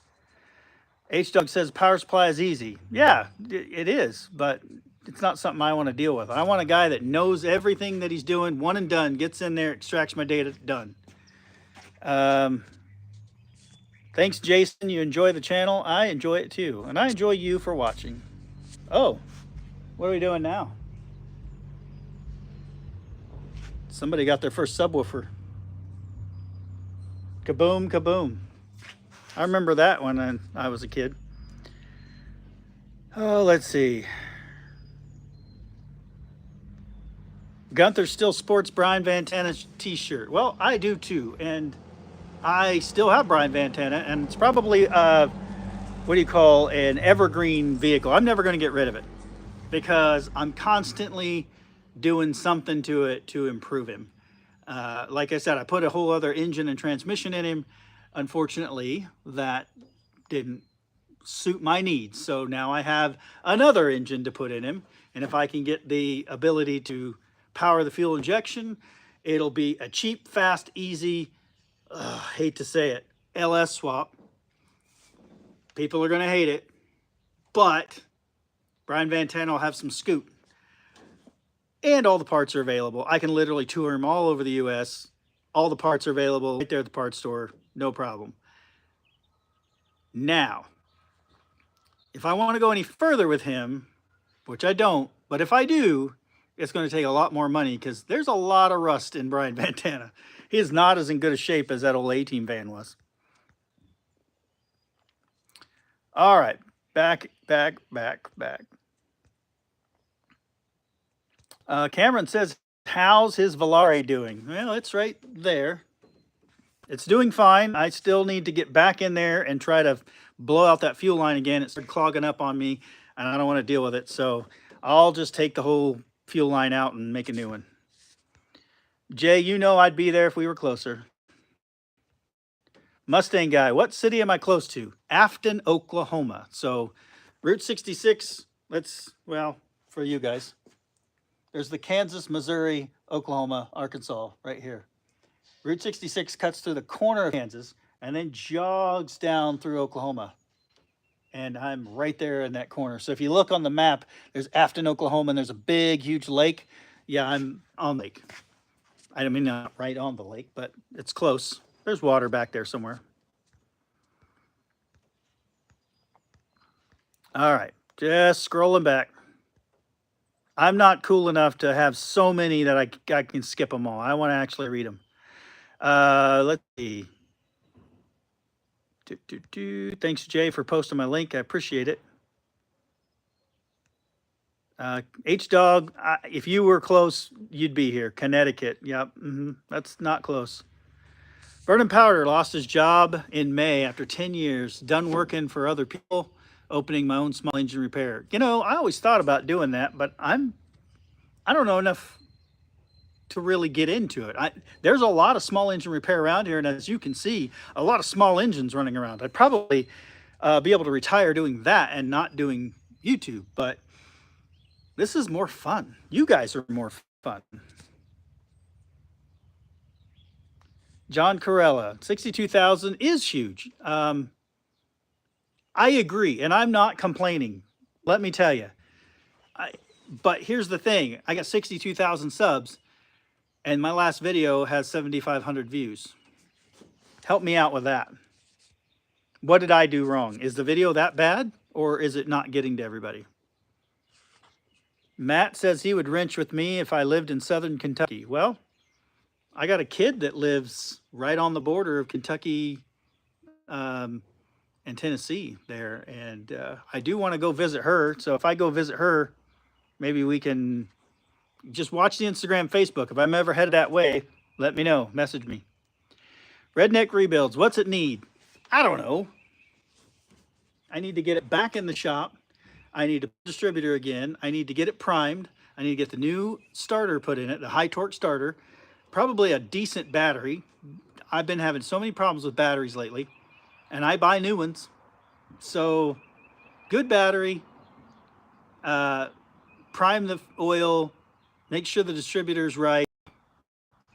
H-Dog says power supply is easy. Yeah, it is, but it's not something I want to deal with. I want a guy that knows everything that he's doing, one and done, gets in there, extracts my data, done. Thanks, Jason. You enjoy the channel. I enjoy it too, and I enjoy you for watching. Oh, what are we doing now? Somebody got their first subwoofer. Kaboom, kaboom. I remember that when I was a kid. Oh, let's see. Gunther still sports Brian Vanana's t-shirt. Well, I do too. And I still have Brian Vanana, and it's probably, what do you call, an evergreen vehicle. I'm never going to get rid of it because I'm constantly doing something to it to improve him. Like I said, I put a whole other engine and transmission in him. Unfortunately, that didn't suit my needs. So now I have another engine to put in him. And if I can get the ability to power the fuel injection, it'll be a cheap, fast, easy, hate to say it, LS swap. People are going to hate it. But Brian Vanana will have some scoot. And all the parts are available. I can literally tour him all over the U.S. All the parts are available right there at the parts store. No problem. Now, if I want to go any further with him, which I don't, but if I do, it's going to take a lot more money because there's a lot of rust in Brian Vanana. He is not as in good a shape as that old A-Team van was. All right, back. Cameron says, how's his Volare doing? Well, it's right there. It's doing fine. I still need to get back in there and try to blow out that fuel line again. It started clogging up on me, and I don't want to deal with it. So I'll just take the whole fuel line out and make a new one. Jay, you know I'd be there if we were closer. Mustang guy, what city am I close to? Afton, Oklahoma. So Route 66, well, for you guys. There's the Kansas, Missouri, Oklahoma, Arkansas right here. Route 66 cuts through the corner of Kansas and then jogs down through Oklahoma. and I'm right there in that corner. So if you look on the map, there's Afton, Oklahoma, and there's a big, huge lake. Yeah, I'm on the lake. I mean, not right on the lake, but it's close. There's water back there somewhere. All right, just scrolling back. I'm not cool enough to have so many that I can skip them all. I want to actually read them. Let's see. Thanks, Jay, for posting my link. I appreciate it. H Dog, if you were close, you'd be here. Connecticut. Yep. That's not close. Vernon Powder lost his job in May after 10 years, done working for other people, opening my own small engine repair. You know, I always thought about doing that, but I don't know enough to really get into it. There's a lot of small engine repair around here, and as you can see, a lot of small engines running around. I'd probably be able to retire doing that and not doing YouTube, but this is more fun. You guys are more fun. John Corella, 62,000 is huge. I agree, and I'm not complaining. Let me tell you. But here's the thing. I got 62,000 subs, and my last video has 7,500 views. Help me out with that. What did I do wrong? Is the video that bad, or is it not getting to everybody? Matt says he would wrench with me if I lived in southern Kentucky. Well, I got a kid that lives right on the border of Kentucky and Tennessee there, and I do want to go visit her. So if I go visit her, maybe we can just watch the Instagram, Facebook. If I'm ever headed that way, let me know. Message me. Redneck Rebuilds, what's it need? I don't know. I need to get it back in the shop. I need a distributor again. I need to get it primed. I need to get the new starter put in it, the high torque starter. Probably a decent battery. I've been having so many problems with batteries lately, and I buy new ones. So good battery, prime the oil, make sure the distributor's right.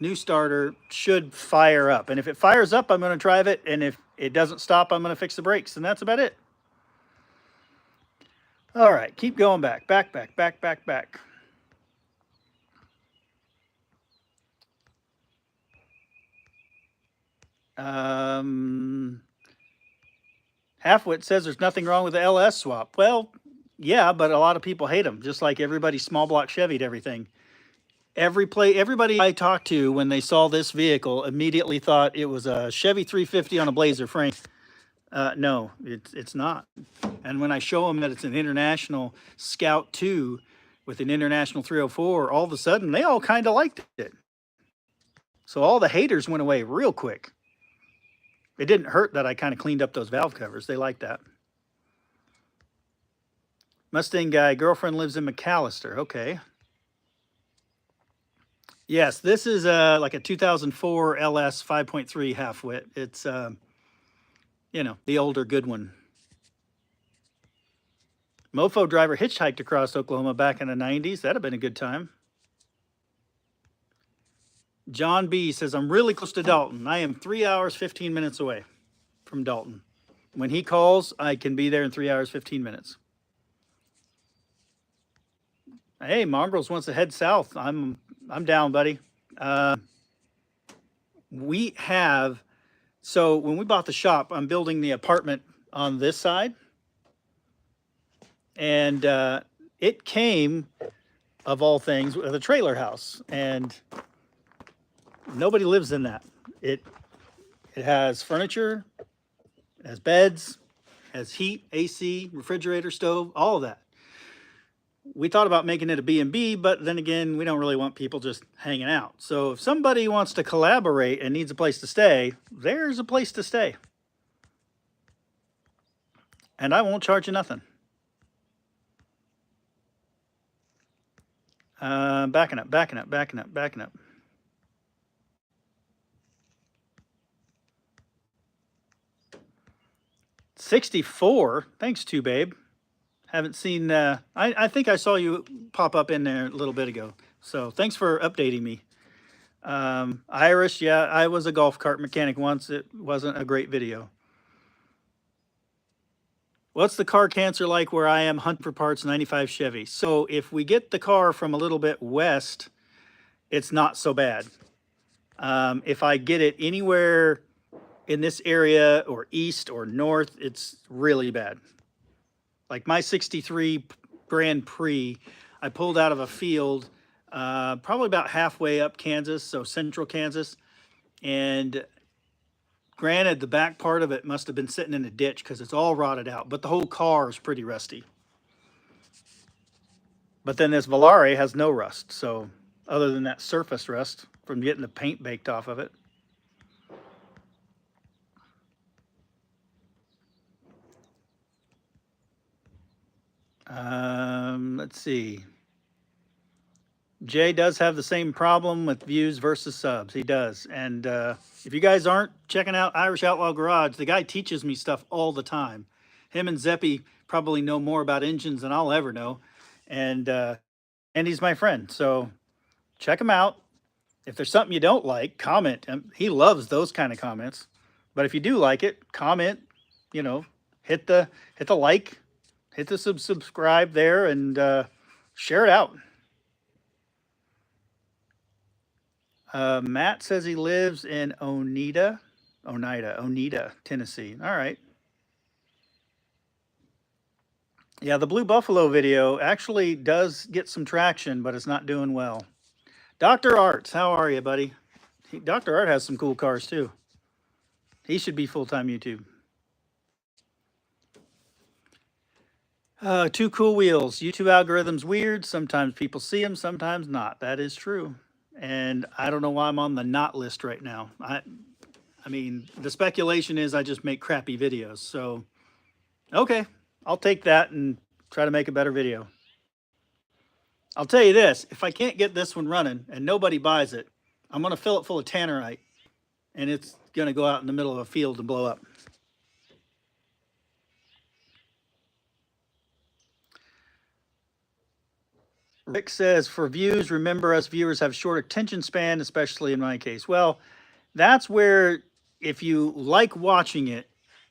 New starter should fire up. And if it fires up, I'm going to drive it. And if it doesn't stop, I'm going to fix the brakes. And that's about it. All right, keep going back. Back. Halfwit says there's nothing wrong with the LS swap. Well, yeah, but a lot of people hate them, just like everybody small block Chevy'd everything. Everybody I talked to when they saw this vehicle immediately thought it was a Chevy 350 on a Blazer frame. No, it's not. And when I show them that it's an International Scout 2 with an International 304, all of a sudden they all kind of liked it. So all the haters went away real quick. It didn't hurt that I kind of cleaned up those valve covers. They liked that. Mustang guy, girlfriend lives in McAllister. Okay. Yes, this is like a 2004 LS 5.3 half-wit. It's, you know, the older good one. Mofo driver hitchhiked across Oklahoma back in the 90s. That'd have been a good time. John B. says, I'm really close to Dalton. I am 3 hours, 15 minutes away from Dalton. When he calls, I can be there in 3 hours, 15 minutes. Hey, Mongrels wants to head south. I'm down, buddy. We have, so when we bought the shop, I'm building the apartment on this side. And it came, of all things, with a trailer house. And nobody lives in that. It has furniture, it has beds, it has heat, AC, refrigerator, stove, all of that. We thought about making it a B&B, but then again, we don't really want people just hanging out. So if somebody wants to collaborate and needs a place to stay, there's a place to stay. And I won't charge you nothing. Backing up. 64. Thanks, too, babe. Haven't seen, I think I saw you pop up in there a little bit ago. So thanks for updating me. Irish, yeah, I was a golf cart mechanic once. It wasn't a great video. What's the car cancer like where I am? Hunt for parts, 95 Chevy. So if we get the car from a little bit west, it's not so bad. If I get it anywhere in this area or east or north, it's really bad. Like my 63 Grand Prix, I pulled out of a field probably about halfway up Kansas, so central Kansas. And granted, the back part of it must have been sitting in a ditch because it's all rotted out, but the whole car is pretty rusty. But then this Volare has no rust, so other than that surface rust from getting the paint baked off of it. Let's see. Jay does have the same problem with views versus subs. He does. And if you guys aren't checking out Irish Outlaw Garage, the guy teaches me stuff all the time. Him and Zeppy probably know more about engines than I'll ever know. And he's my friend. So check him out. If there's something you don't like, comment. He loves those kind of comments. But if you do like it, comment, you know, hit the like, hit the subscribe there, and share it out. Matt says he lives in Oneida, Tennessee. All right. Yeah, the Blue Buffalo video actually does get some traction, but it's not doing well. Dr. Arts, how are you, buddy? Dr. Art has some cool cars too. He should be full-time YouTube. Two cool wheels. YouTube algorithm's weird. Sometimes people see them, sometimes not. That is true. And I don't know why I'm on the not list right now. I mean, the speculation is I just make crappy videos. So, okay, I'll take that and try to make a better video. I'll tell you this, if I can't get this one running and nobody buys it, I'm going to fill it full of tannerite and it's going to go out in the middle of a field and blow up. Rick says, for views, remember us viewers have short attention span, especially in my case. Well, that's where if you like watching it,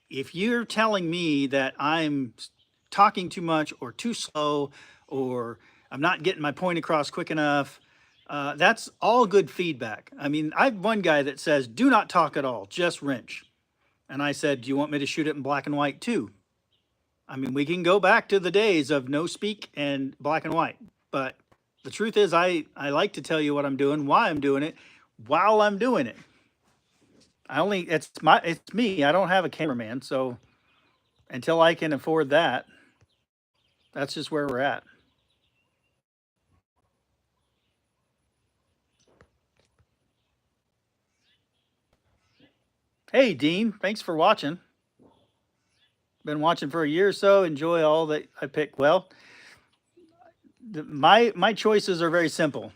if you're telling me that I'm talking too much or too slow or I'm not getting my point across quick enough, that's all good feedback. I mean, I have one guy that says, do not talk at all, just wrench. And I said, do you want me to shoot it in black and white too? I mean, we can go back to the days of no speak and black and white. But the truth is, I like to tell you what I'm doing, why I'm doing it, while I'm doing it. It's me. I don't have a cameraman, so until I can afford that, that's just where we're at. Hey, Dean, thanks for watching. Been watching for a year or so. Enjoy all that I pick. Well, my choices are very simple.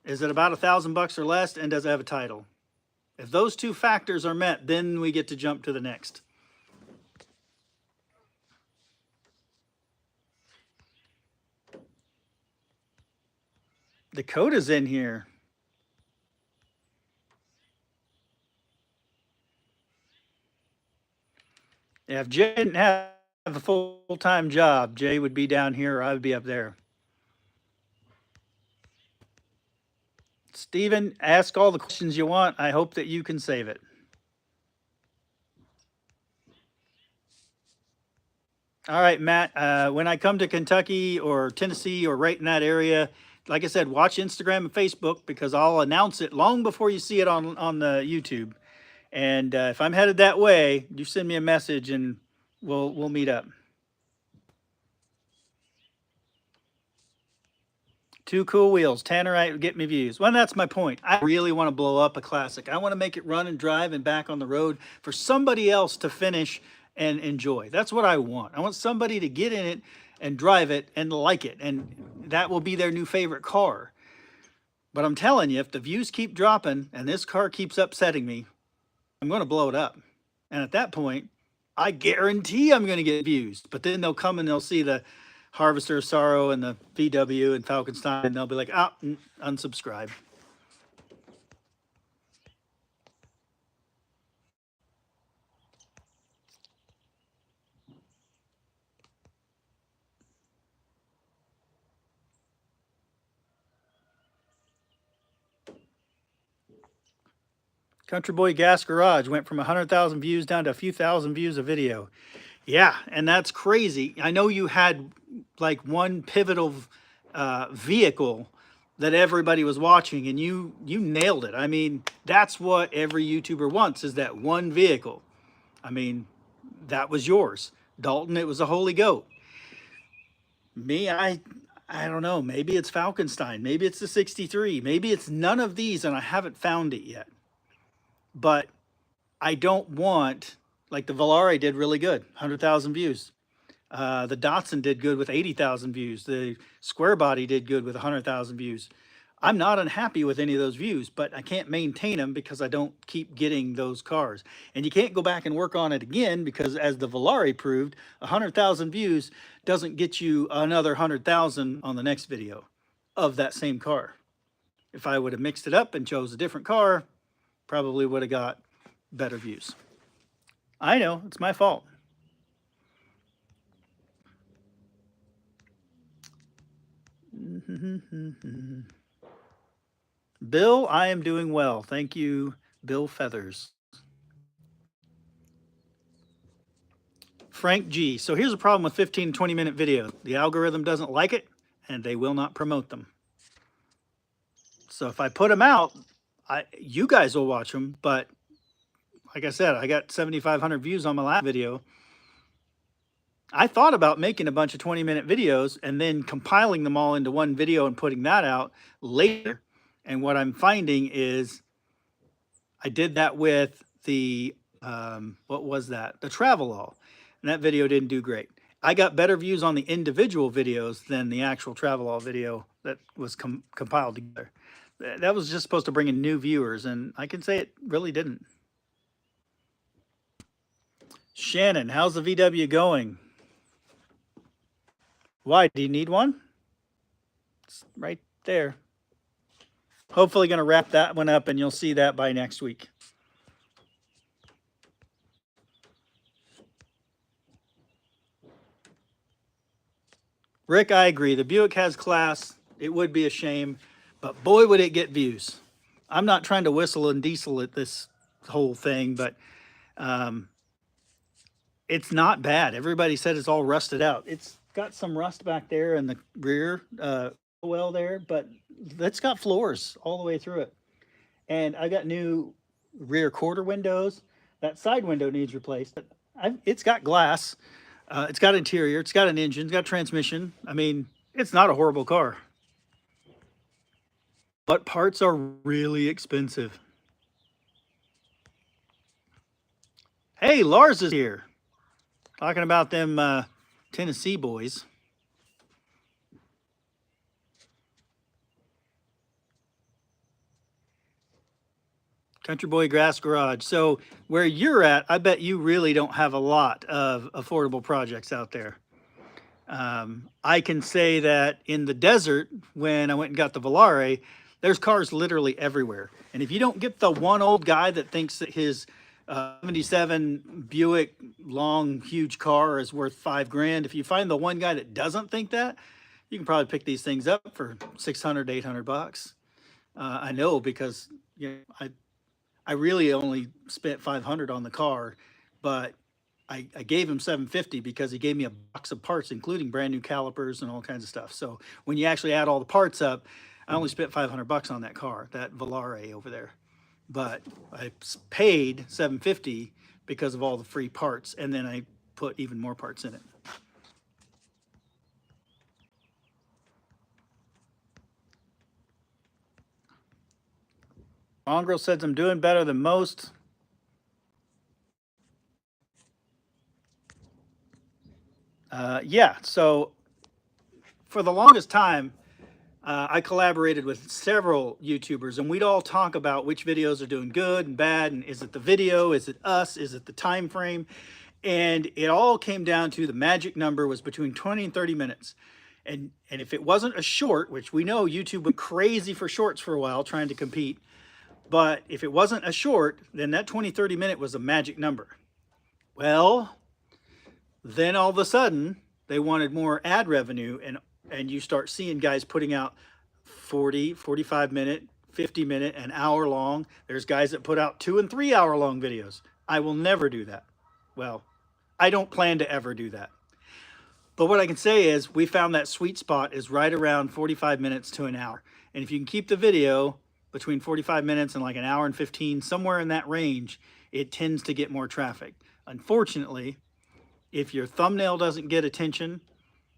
Is it about $1,000 or less, and does it have a title? If those two factors are met, then we get to jump to the next. Dakota's in here. Yeah, if Jay didn't have a full-time job, Jay would be down here or I would be up there. Steven, ask all the questions you want. I hope that you can save it. All right, Matt, when I come to Kentucky or Tennessee or right in that area, like I said, watch Instagram and Facebook because I'll announce it long before you see it on the YouTube. And if I'm headed that way, you send me a message and we'll meet up. Two cool wheels, Tannerite would get me views. Well, that's my point. I really want to blow up a classic. I want to make it run and drive and back on the road for somebody else to finish and enjoy. That's what I want. I want somebody to get in it and drive it and like it. And that will be their new favorite car. But I'm telling you, if the views keep dropping and this car keeps upsetting me, I'm going to blow it up. And at that point, I guarantee I'm going to get views. But then they'll come and they'll see the Harvester of Sorrow and the VW and Falkenstein, and they'll be like, unsubscribe. Country Boy Gas Garage went from 100,000 views down to a few thousand views a video. Yeah, and that's crazy. I know you had like one pivotal vehicle that everybody was watching, and you nailed it. I mean, that's what every YouTuber wants, is that one vehicle. I mean, that was yours. Dalton, it was a holy goat. Me, I don't know. Maybe it's Falkenstein. Maybe it's the 63. Maybe it's none of these, and I haven't found it yet. But I don't want, like the Volare did really good, 100,000 views. The Datsun did good with 80,000 views. The Square Body did good with 100,000 views. I'm not unhappy with any of those views, but I can't maintain them because I don't keep getting those cars. And you can't go back and work on it again because, as the Volare proved, 100,000 views doesn't get you another 100,000 on the next video of that same car. If I would have mixed it up and chose a different car, probably would have got better views. I know, it's my fault. Bill, I am doing well. Thank you, Bill Feathers. Frank G. So here's a problem with 15 to 20-minute videos. The algorithm doesn't like it, and they will not promote them. So if I put them out, you guys will watch them, but like I said, I got 7,500 views on my last video. I thought about making a bunch of 20-minute videos and then compiling them all into one video and putting that out later. And what I'm finding is I did that with the, what was that? The Travelall. And that video didn't do great. I got better views on the individual videos than the actual Travelall video that was compiled together. That was just supposed to bring in new viewers, and I can say it really didn't. Shannon, how's the VW going? Why? Do you need one? It's right there. Hopefully going to wrap that one up, and you'll see that by next week. Rick, I agree. The Buick has class. It would be a shame, but boy, would it get views. I'm not trying to whistle and diesel at this whole thing, but it's not bad. Everybody said it's all rusted out. It's got some rust back there in the rear well there, but it's got floors all the way through it. And I got new rear quarter windows. That side window needs replaced. But it's got glass. It's got interior. It's got an engine. It's got transmission. I mean, it's not a horrible car. But parts are really expensive. Hey, Lars is here. Talking about them Tennessee boys. Country Boy Grass Garage. So where you're at, I bet you really don't have a lot of affordable projects out there. I can say that in the desert, when I went and got the Volare, there's cars literally everywhere. And if you don't get the one old guy that thinks that his 77 Buick long, huge car is worth $5,000, if you find the one guy that doesn't think that, you can probably pick these things up for 600, 800 bucks. I know, because I really only spent 500 on the car, but I gave him 750 because he gave me a box of parts, including brand new calipers and all kinds of stuff. So when you actually add all the parts up, I only spent 500 bucks on that car, that Volare over there. But I paid 750 because of all the free parts, and then I put even more parts in it. Mongrel says I'm doing better than most. Yeah, so for the longest time, I collaborated with several YouTubers, and we'd all talk about which videos are doing good and bad, and is it the video, is it us, is it the time frame? And it all came down to the magic number was between 20 and 30 minutes. And if it wasn't a short, which we know YouTube went crazy for shorts for a while trying to compete, but if it wasn't a short, then that 20, 30 minute was a magic number. Well, then all of a sudden they wanted more ad revenue, and you start seeing guys putting out 40, 45 minute, 50-minute, an hour long. There's guys that put out 2 and 3 hour long videos. I will never do that. Well, I don't plan to ever do that. But what I can say is we found that sweet spot is right around 45 minutes to an hour. And if you can keep the video between 45 minutes and like an hour and 15, somewhere in that range, it tends to get more traffic. Unfortunately, if your thumbnail doesn't get attention,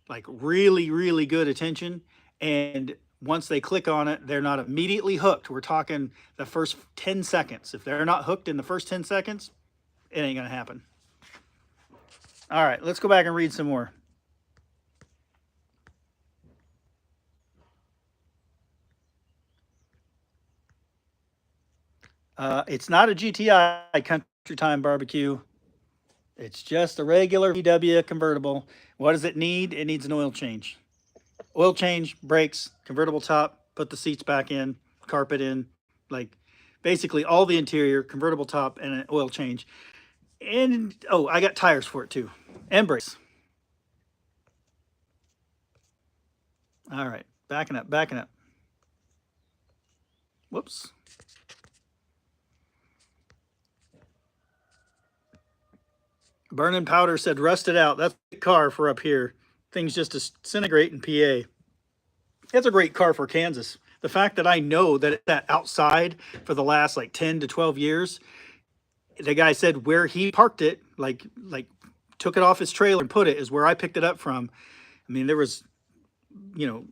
like really, really good attention, and once they click on it, they're not immediately hooked. We're talking the first 10 seconds. If they're not hooked in the first 10 seconds, it ain't gonna happen. All right, let's go back and read some more. It's not a GTI Country Time Barbecue. It's just a regular VW convertible. What does it need? It needs an oil change. Oil change, brakes, convertible top, put the seats back in, carpet in, like basically all the interior, convertible top, and an oil change. And oh, I got tires for it too, and brakes. All right, backing up, backing up. Whoops. Burning Powder said rusted out. That's a car for up here. Things just disintegrate in PA. It's a great car for Kansas. The fact that I know that it's that outside for the last like 10 to 12 years, the guy said where he parked it, like took it off his trailer and put it, is where I picked it up from. I mean, there was, you know,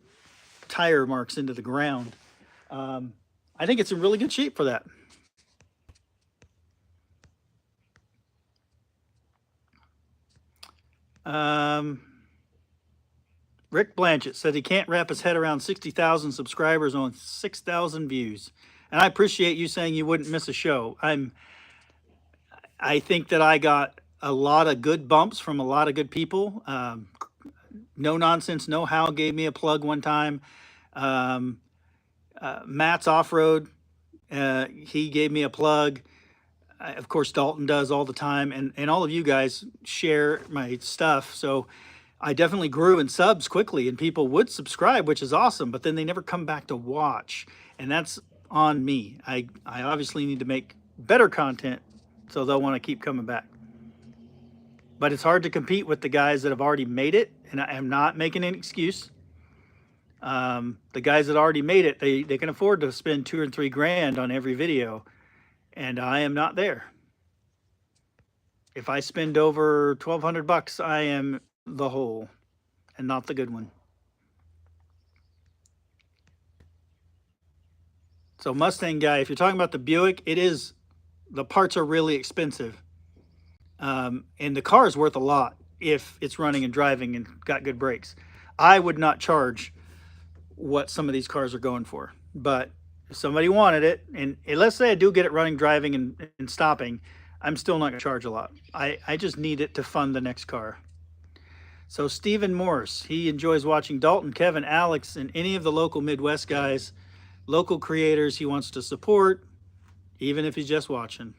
tire marks into the ground. I think it's in really good shape for that. Rick Blanchett said he can't wrap his head around 60,000 subscribers on 6,000 views. And I appreciate you saying you wouldn't miss a show. I think that I got a lot of good bumps from a lot of good people. No Nonsense, No How gave me a plug one time. Matt's Off-Road, he gave me a plug. Of course, Dalton does all the time. And all of you guys share my stuff. So I definitely grew in subs quickly, and people would subscribe, which is awesome, but then they never come back to watch. And that's on me. I obviously need to make better content so they'll want to keep coming back. But it's hard to compete with the guys that have already made it, and I am not making an excuse. The guys that already made it, they can afford to spend $2 or $3 grand on every video, and I am not there. If I spend over $1,200, I am the whole and not the good one. So Mustang guy, if you're talking about the Buick, the parts are really expensive. And the car is worth a lot if it's running and driving and got good brakes. I would not charge what some of these cars are going for, but if somebody wanted it, and let's say I do get it running, driving, and stopping, I'm still not gonna charge a lot. I just need it to fund the next car. So Stephen Morse, he enjoys watching Dalton, Kevin, Alex, and any of the local Midwest guys, local creators he wants to support, even if he's just watching.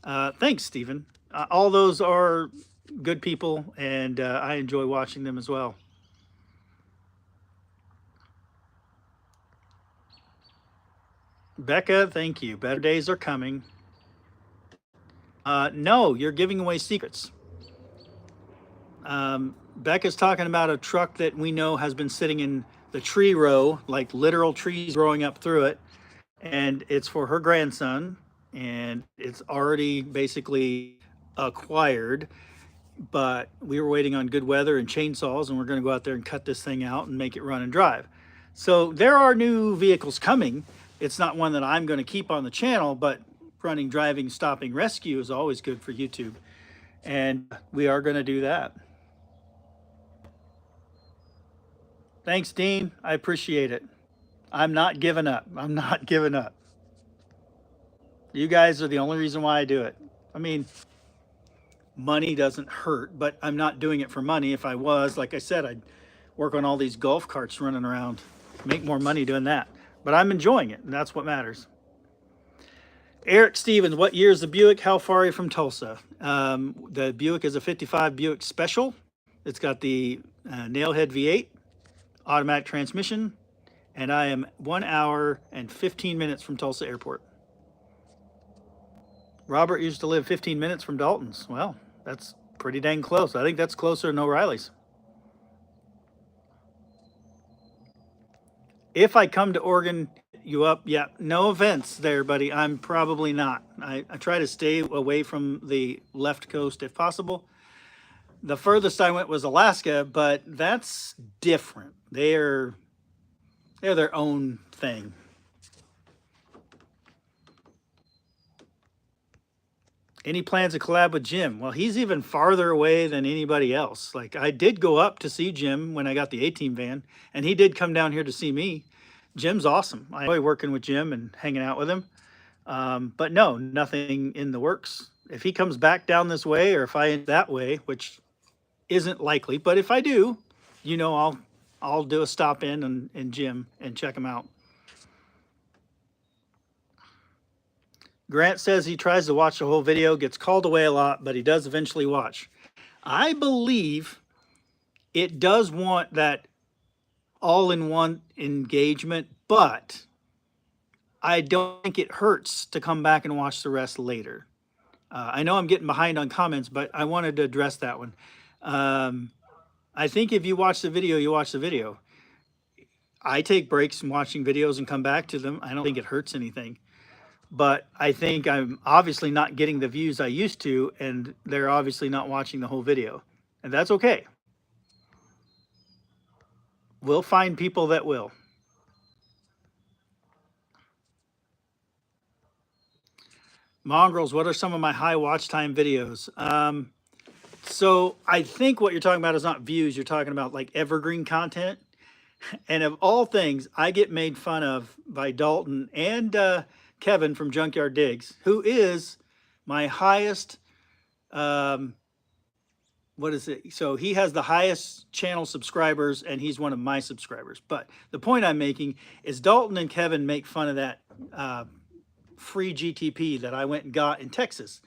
Thanks, Stephen. All those are good people, and I enjoy watching them as well. Becca, thank you. Better days are coming. No, you're giving away secrets. Becca's talking about a truck that we know has been sitting in the tree row, like literal trees growing up through it. And it's for her grandson, and it's already basically acquired. But we were waiting on good weather and chainsaws, and we're going to go out there and cut this thing out and make it run and drive. So there are new vehicles coming. It's not one that I'm going to keep on the channel, but running, driving, stopping, rescue is always good for YouTube. And we are going to do that. Thanks, Dean. I appreciate it. I'm not giving up. I'm not giving up. You guys are the only reason why I do it. I mean, money doesn't hurt, but I'm not doing it for money. If I was, like I said, I'd work on all these golf carts running around, make more money doing that. But I'm enjoying it, and that's what matters. Eric Stevens, what year is the Buick? How far are you from Tulsa? The Buick is a 55 Buick Special. It's got the nailhead V8, automatic transmission, and I am 1 hour and 15 minutes from Tulsa Airport. Robert used to live 15 minutes from Dalton's. Well, that's pretty dang close. I think that's closer than O'Reilly's. If I come to Oregon, you up? Yeah, no events there, buddy. I'm probably not. I try to stay away from the left coast if possible. The furthest I went was Alaska, but that's different. They're their own thing. Any plans to collab with Jim? Well, he's even farther away than anybody else. Like, I did go up to see Jim when I got the A-Team van, and he did come down here to see me. Jim's awesome. I enjoy working with Jim and hanging out with him. But no, nothing in the works. If he comes back down this way, or if I end that way, which isn't likely, but if I do, I'll do a stop in Jim and check him out. Grant says he tries to watch the whole video, gets called away a lot, but he does eventually watch. I believe it does want that all-in-one engagement, but I don't think it hurts to come back and watch the rest later. I know I'm getting behind on comments, but I wanted to address that one. I think if you watch the video, you watch the video. I take breaks from watching videos and come back to them. I don't think it hurts anything. But I think I'm obviously not getting the views I used to, and they're obviously not watching the whole video. And that's okay. We'll find people that will. Mongrels, what are some of my high watch time videos? So I think what you're talking about is not views. You're talking about like evergreen content. And of all things, I get made fun of by Dalton and Kevin from Junkyard Digs, who is my highest, what is it? So he has the highest channel subscribers, and he's one of my subscribers. But the point I'm making is Dalton and Kevin make fun of that free GTP that I went and got in Texas,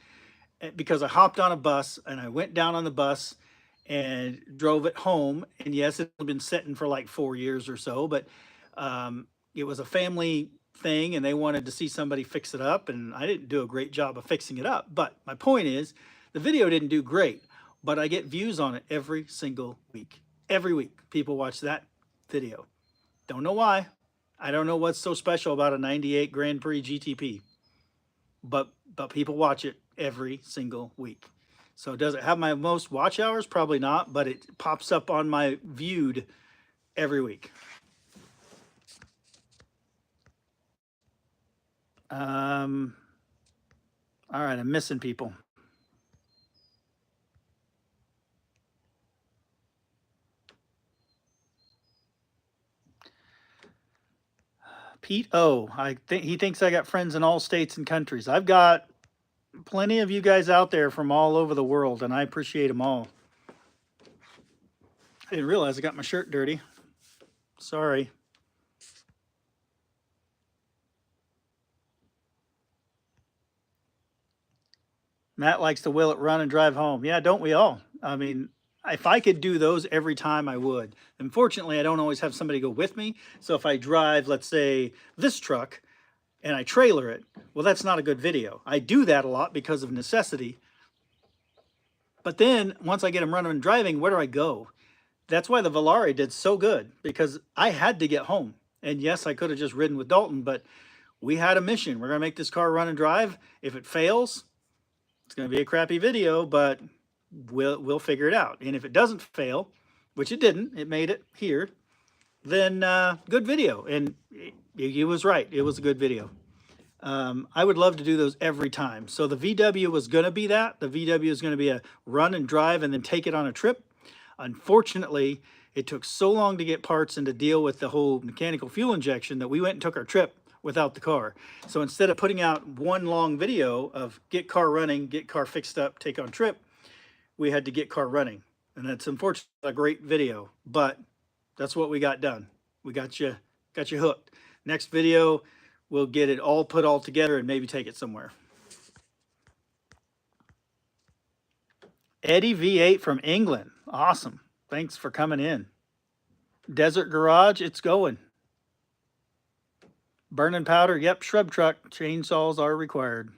because I hopped on a bus and I went down on the bus and drove it home. And yes, it's been sitting for like 4 years or so, but it was a family thing and they wanted to see somebody fix it up, and I didn't do a great job of fixing it up. But my point is, the video didn't do great, but I get views on it every single week. Every week people watch that video. Don't know why. I don't know what's so special about a 98 Grand Prix GTP, but people watch it every single week. So does it have my most watch hours? Probably not, but it pops up on my viewed every week. All right, I'm missing people. Pete O, I think he thinks I got friends in all states and countries. I've got plenty of you guys out there from all over the world, and I appreciate them all. I didn't realize I got my shirt dirty. Sorry. Matt likes to will it, run, and drive home. Yeah, don't we all? I mean, if I could do those every time, I would. Unfortunately, I don't always have somebody go with me. So if I drive, let's say, this truck, and I trailer it, well, that's not a good video. I do that a lot because of necessity. But then once I get them running and driving, where do I go? That's why the Volare did so good, because I had to get home. And yes, I could have just ridden with Dalton, but we had a mission. We're going to make this car run and drive. If it fails, it's going to be a crappy video, but we'll figure it out. And if it doesn't fail, which it didn't, it made it here, then good video. And he was right. It was a good video. I would love to do those every time. So the VW was going to be that. The VW is going to be a run and drive and then take it on a trip. Unfortunately, it took so long to get parts and to deal with the whole mechanical fuel injection that we went and took our trip without the car. So instead of putting out one long video of get car running, get car fixed up, take on trip, we had to get car running. And that's unfortunately a great video, but that's what we got done. We got you hooked. Next video, we'll get it all put all together and maybe take it somewhere. Eddie V8 from England. Awesome. Thanks for coming in. Desert Garage, it's going. Burning powder. Yep. Shrub truck. Chainsaws are required.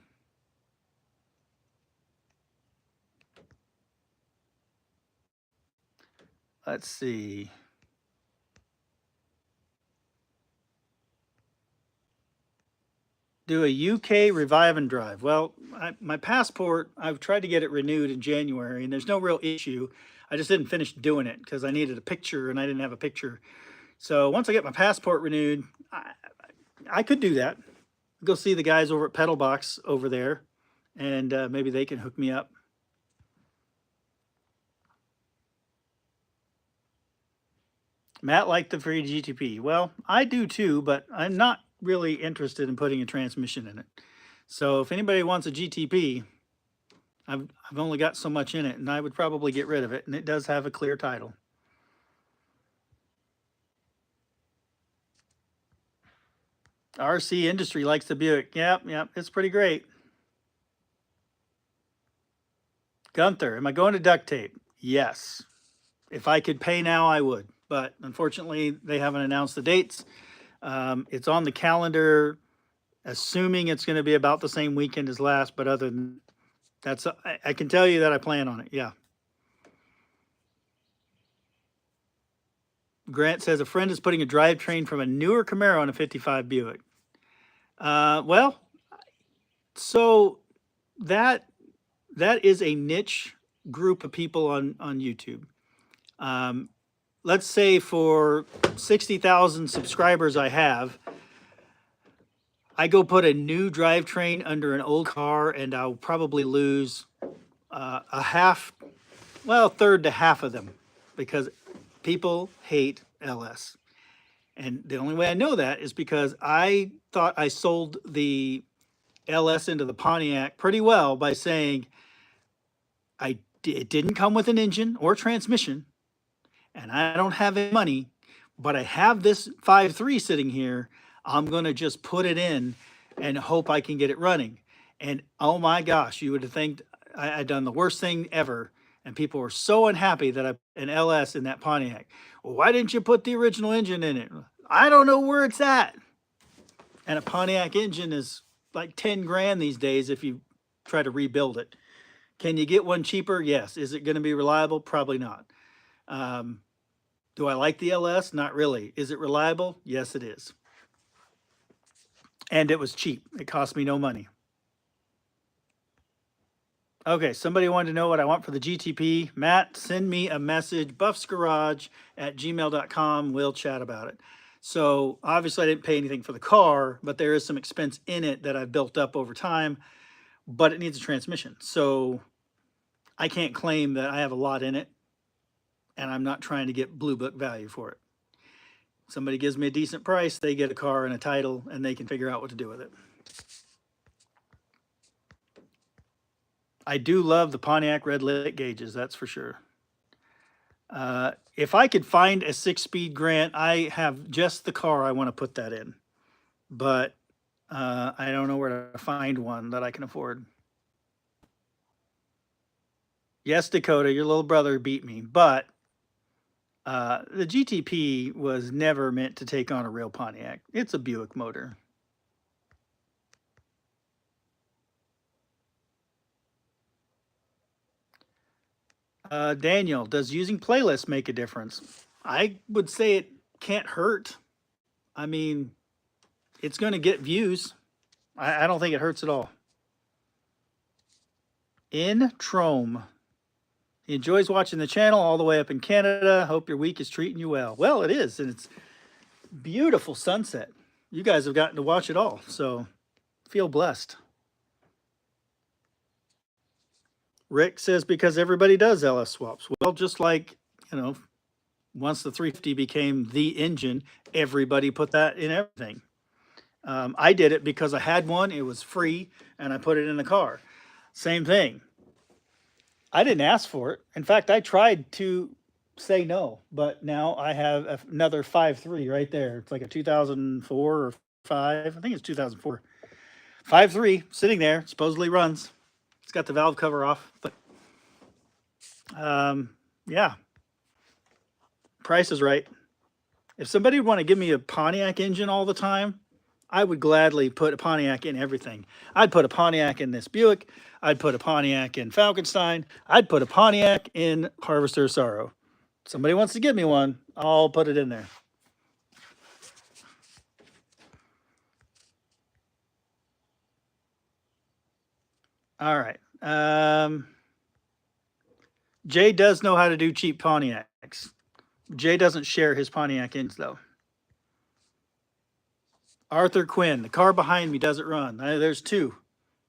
Let's see. Do a UK revive and drive. Well, my passport, I've tried to get it renewed in January, and there's no real issue. I just didn't finish doing it because I needed a picture, and I didn't have a picture. So once I get my passport renewed, I could do that. Go see the guys over at Pedal Box over there, and maybe they can hook me up. Matt liked the free GTP. Well, I do too, but I'm not really interested in putting a transmission in it. So if anybody wants a GTP, I've only got so much in it, and I would probably get rid of it. And it does have a clear title. RC Industry likes the Buick. Yep, it's pretty great. Gunther, am I going to duct tape? Yes. If I could pay now, I would. But unfortunately, they haven't announced the dates. It's on the calendar, assuming it's going to be about the same weekend as last. But other than that's, I can tell you that I plan on it. Yeah. Grant says a friend is putting a drivetrain from a newer Camaro on a 55 Buick. Well, so that is a niche group of people on YouTube. Let's say for 60,000 subscribers I have, I go put a new drivetrain under an old car, and I'll probably lose third to half of them, because people hate LS. And the only way I know that is because I thought I sold the LS into the Pontiac pretty well by saying it didn't come with an engine or transmission, and I don't have any money, but I have this 5.3 sitting here. I'm going to just put it in and hope I can get it running. And oh my gosh, you would have think I'd done the worst thing ever. And people were so unhappy that I put an LS in that Pontiac. Well, why didn't you put the original engine in it? I don't know where it's at. And a Pontiac engine is like 10 grand these days if you try to rebuild it. Can you get one cheaper? Yes. Is it going to be reliable? Probably not. Do I like the LS? Not really. Is it reliable? Yes, it is. And it was cheap. It cost me no money. Okay, somebody wanted to know what I want for the GTP. Matt, send me a message, buffsgarage@gmail.com. We'll chat about it. So obviously I didn't pay anything for the car, but there is some expense in it that I've built up over time, but it needs a transmission. So I can't claim that I have a lot in it, and I'm not trying to get blue book value for it. Somebody gives me a decent price, they get a car and a title, and they can figure out what to do with it. I do love the Pontiac red lit gauges, that's for sure. If I could find a 6-speed Grant, I have just the car I want to put that in. But I don't know where to find one that I can afford. Yes, Dakota, your little brother beat me. But the GTP was never meant to take on a real Pontiac. It's a Buick motor. Daniel, does using playlists make a difference? I would say it can't hurt. I mean, it's going to get views. I don't think it hurts at all. In Trome. He enjoys watching the channel all the way up in Canada. Hope your week is treating you well. Well, it is, and it's beautiful sunset. You guys have gotten to watch it all, so feel blessed. Rick says because everybody does LS swaps. Well, just like, once the 350 became the engine, everybody put that in everything. I did it because I had one, it was free, and I put it in the car. Same thing. I didn't ask for it. In fact, I tried to say no, but now I have another 5.3 right there. It's like a 2004 or 5. I think it's 2004. 5.3 sitting there, supposedly runs. It's got the valve cover off, but yeah, price is right. If somebody would want to give me a Pontiac engine all the time, I would gladly put a Pontiac in everything. I'd put a Pontiac in this Buick. I'd put a Pontiac in Falkenstein. I'd put a Pontiac in Harvester of Sorrow. Somebody wants to give me one, I'll put it in there. All right. Jay does know how to do cheap Pontiacs. Jay doesn't share his Pontiac ins, though. Arthur Quinn, the car behind me doesn't run. There's two.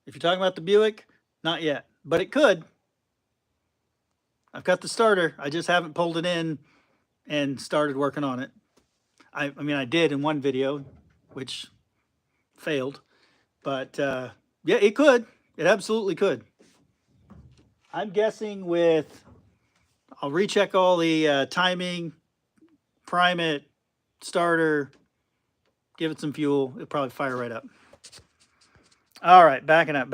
If you're talking about the Buick, not yet, but it could. I've got the starter. I just haven't pulled it in and started working on it. I mean, I did in one video, which failed. But yeah, it could. It absolutely could. I'm guessing with, I'll recheck all the timing, prime it, starter, give it some fuel. It'll probably fire right up. All right, backing up.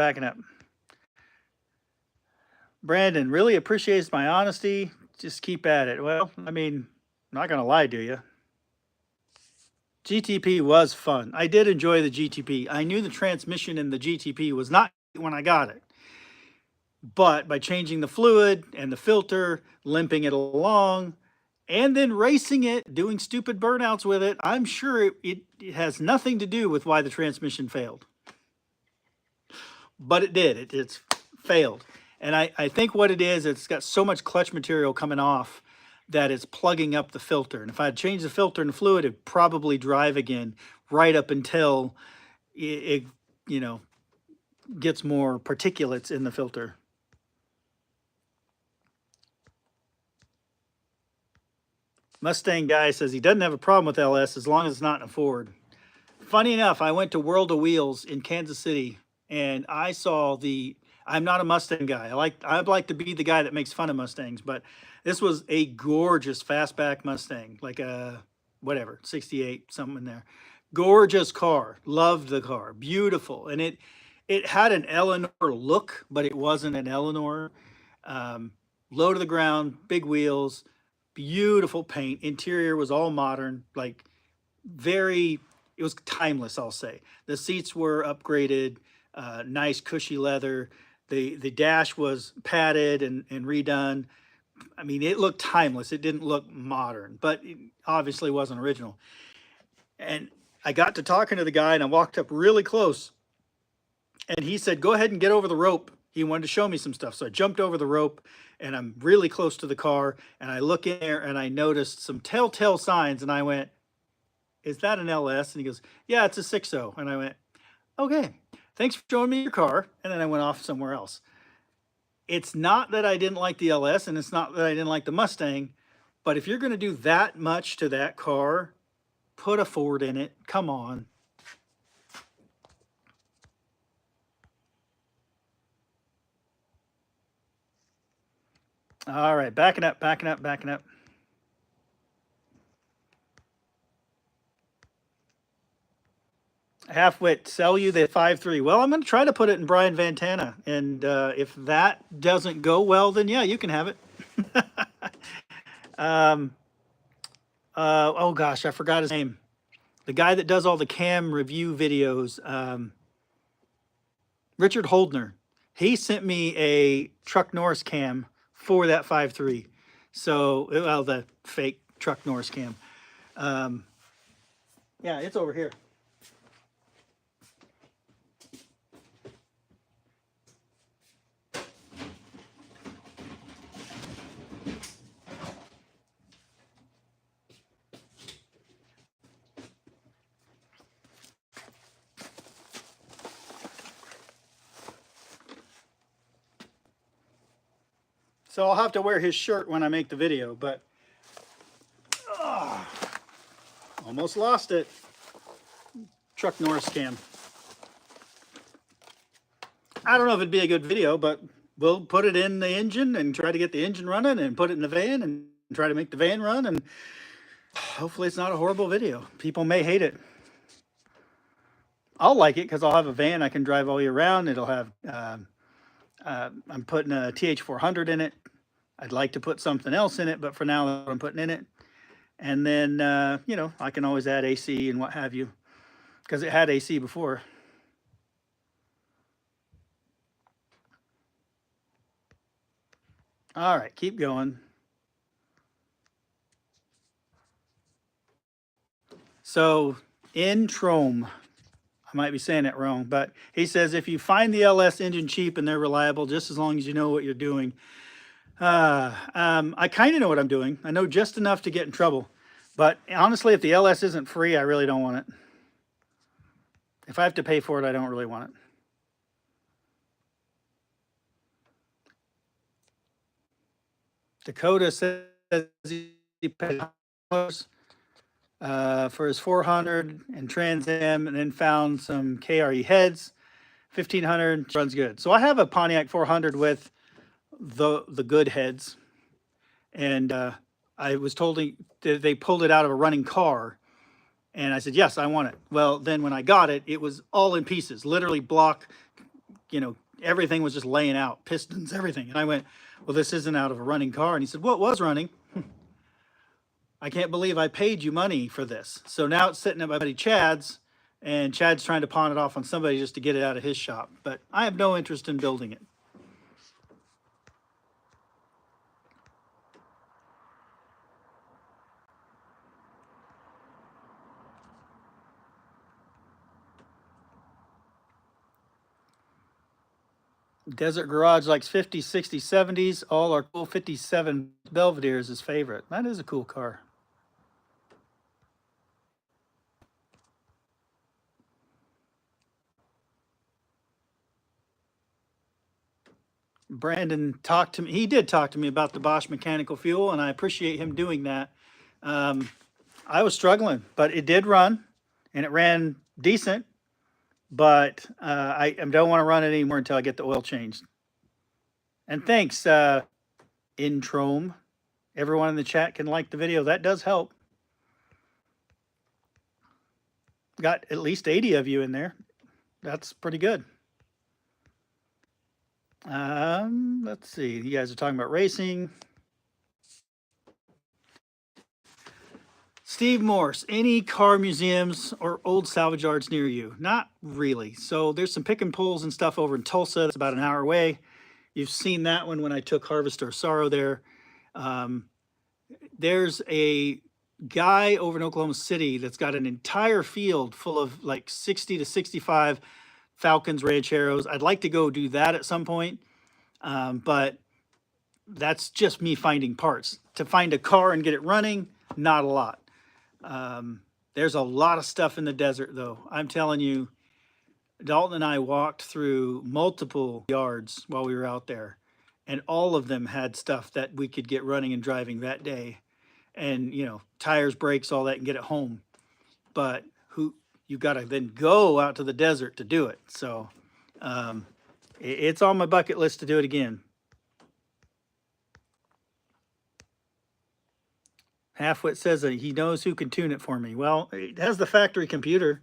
Brandon, really appreciates my honesty. Just keep at it. Well, I mean, I'm not going to lie to you. GTP was fun. I did enjoy the GTP. I knew the transmission in the GTP was not when I got it. But by changing the fluid and the filter, limping it along, and then racing it, doing stupid burnouts with it, I'm sure it has nothing to do with why the transmission failed. But it did. It's failed. And I think what it is, it's got so much clutch material coming off that it's plugging up the filter. And if I had changed the filter and the fluid, it'd probably drive again right up until it you know, gets more particulates in the filter. Mustang guy says he doesn't have a problem with LS as long as it's not in a Ford. Funny enough, I went to World of Wheels in Kansas City and I saw the, I'm not a Mustang guy. I'd like to be the guy that makes fun of Mustangs, but this was a gorgeous fastback Mustang, like a whatever, 68, something in there. Gorgeous car. Loved the car. Beautiful. And it had an Eleanor look, but it wasn't an Eleanor. Low to the ground, big wheels, beautiful paint. Interior was all modern, like very, it was timeless, I'll say. The seats were upgraded, nice cushy leather. The dash was padded and redone. I mean, it looked timeless. It didn't look modern, but it obviously wasn't original. And I got to talking to the guy and I walked up really close and he said, go ahead and get over the rope. He wanted to show me some stuff. So I jumped over the rope and I'm really close to the car and I look in there and I noticed some telltale signs and I went, is that an LS? And he goes, yeah, it's a 6.0. And I went, okay, thanks for showing me your car. And then I went off somewhere else. It's not that I didn't like the LS and it's not that I didn't like the Mustang, but if you're going to do that much to that car, put a Ford in it. Come on. All right, backing up. Halfwit, sell you the 5.3. Well, I'm going to try to put it in Brian Vanana. And if that doesn't go well, then yeah, you can have it. Oh gosh, I forgot his name. The guy that does all the cam review videos, Richard Holdner. He sent me a Truck Norris cam for that 5.3. So, well, the fake Truck Norris cam. Yeah, it's over here. So I'll have to wear his shirt when I make the video, but almost lost it. Truck Norris cam. I don't know if it'd be a good video, but we'll put it in the engine and try to get the engine running and put it in the van and try to make the van run. And hopefully it's not a horrible video. People may hate it. I'll like it because I'll have a van I can drive all year round. It'll have, I'm putting a TH400 in it. I'd like to put something else in it, but for now I'm putting in it. And then, you know, I can always add AC and what have you. because it had AC before. All right, keep going. So in Trome, I might be saying it wrong, but he says if you find the LS engine cheap and they're reliable, just as long as you know what you're doing. I kind of know what I'm doing. I know just enough to get in trouble. But honestly, if the LS isn't free, I really don't want it. If I have to pay for it, I don't really want it. Dakota says he paid for his 400 and Trans Am, and then found some KRE heads. 1500 runs good. So I have a Pontiac 400 with the good heads, and I was told they pulled it out of a running car, and I said yes, I want it. Well, then when I got it, it was all in pieces, literally block. Everything was just laying out, pistons, everything. And I went, well, this isn't out of a running car. And he said, well, it was running. I can't believe I paid you money for this. So now it's sitting at my buddy Chad's, and Chad's trying to pawn it off on somebody just to get it out of his shop. But I have no interest in building it. Desert Garage likes 50s, 60s, 70s. All our cool 57 Belvedere is his favorite. That is a cool car. Brandon talked to me. He did talk to me about the Bosch mechanical fuel, and I appreciate him doing that. I was struggling, but it did run, and it ran decent. But I don't want to run it anymore until I get the oil changed. And thanks, Introme. Everyone in the chat can like the video. That does help. Got at least 80 of you in there. That's pretty good. Let's see. You guys are talking about racing. Steve Morse, any car museums or old salvage yards near you? Not really. So there's some pick and pulls and stuff over in Tulsa. That's about an hour away. You've seen that one when I took Harvester of Sorrow there. There's a guy over in Oklahoma City that's got an entire field full of like 60 to 65 Falcons, Rancheros. I'd like to go do that at some point, but that's just me finding parts. To find a car and get it running, not a lot. There's a lot of stuff in the desert, though. I'm telling you, Dalton and I walked through multiple yards while we were out there, and all of them had stuff that we could get running and driving that day. And, tires, brakes, all that, and get it home. But you got to then go out to the desert to do it. So it's on my bucket list to do it again. Halfwit says that he knows who can tune it for me. Well, it has the factory computer,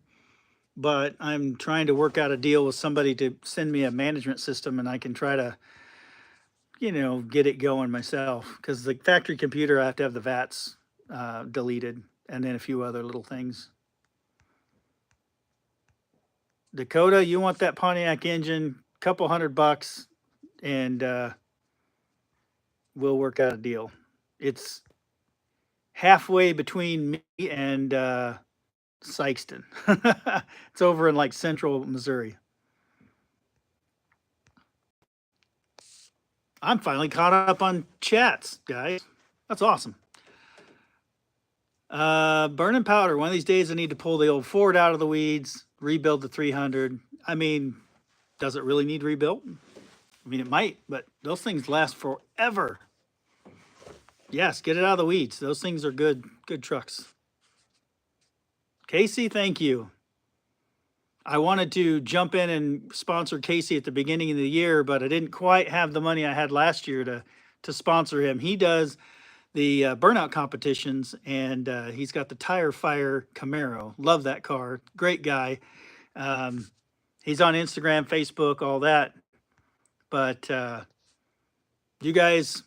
but I'm trying to work out a deal with somebody to send me a management system, and I can try to, get it going myself. Because the factory computer, I have to have the VATs deleted, and then a few other little things. Dakota, you want that Pontiac engine, couple $100, and we'll work out a deal. It's halfway between me and Sykeston. It's over in like central Missouri. I'm finally caught up on chats, guys. That's awesome. Burning powder. One of these days I need to pull the old Ford out of the weeds, rebuild the 300. I mean, does it really need rebuilt? I mean, it might, but those things last forever. Yes, get it out of the weeds. Those things are good trucks. Casey, thank you. I wanted to jump in and sponsor Casey at the beginning of the year, but I didn't quite have the money I had last year to sponsor him. He does the burnout competitions, and he's got the Tire Fire Camaro. Love that car. Great guy. He's on Instagram, Facebook, all that. But you guys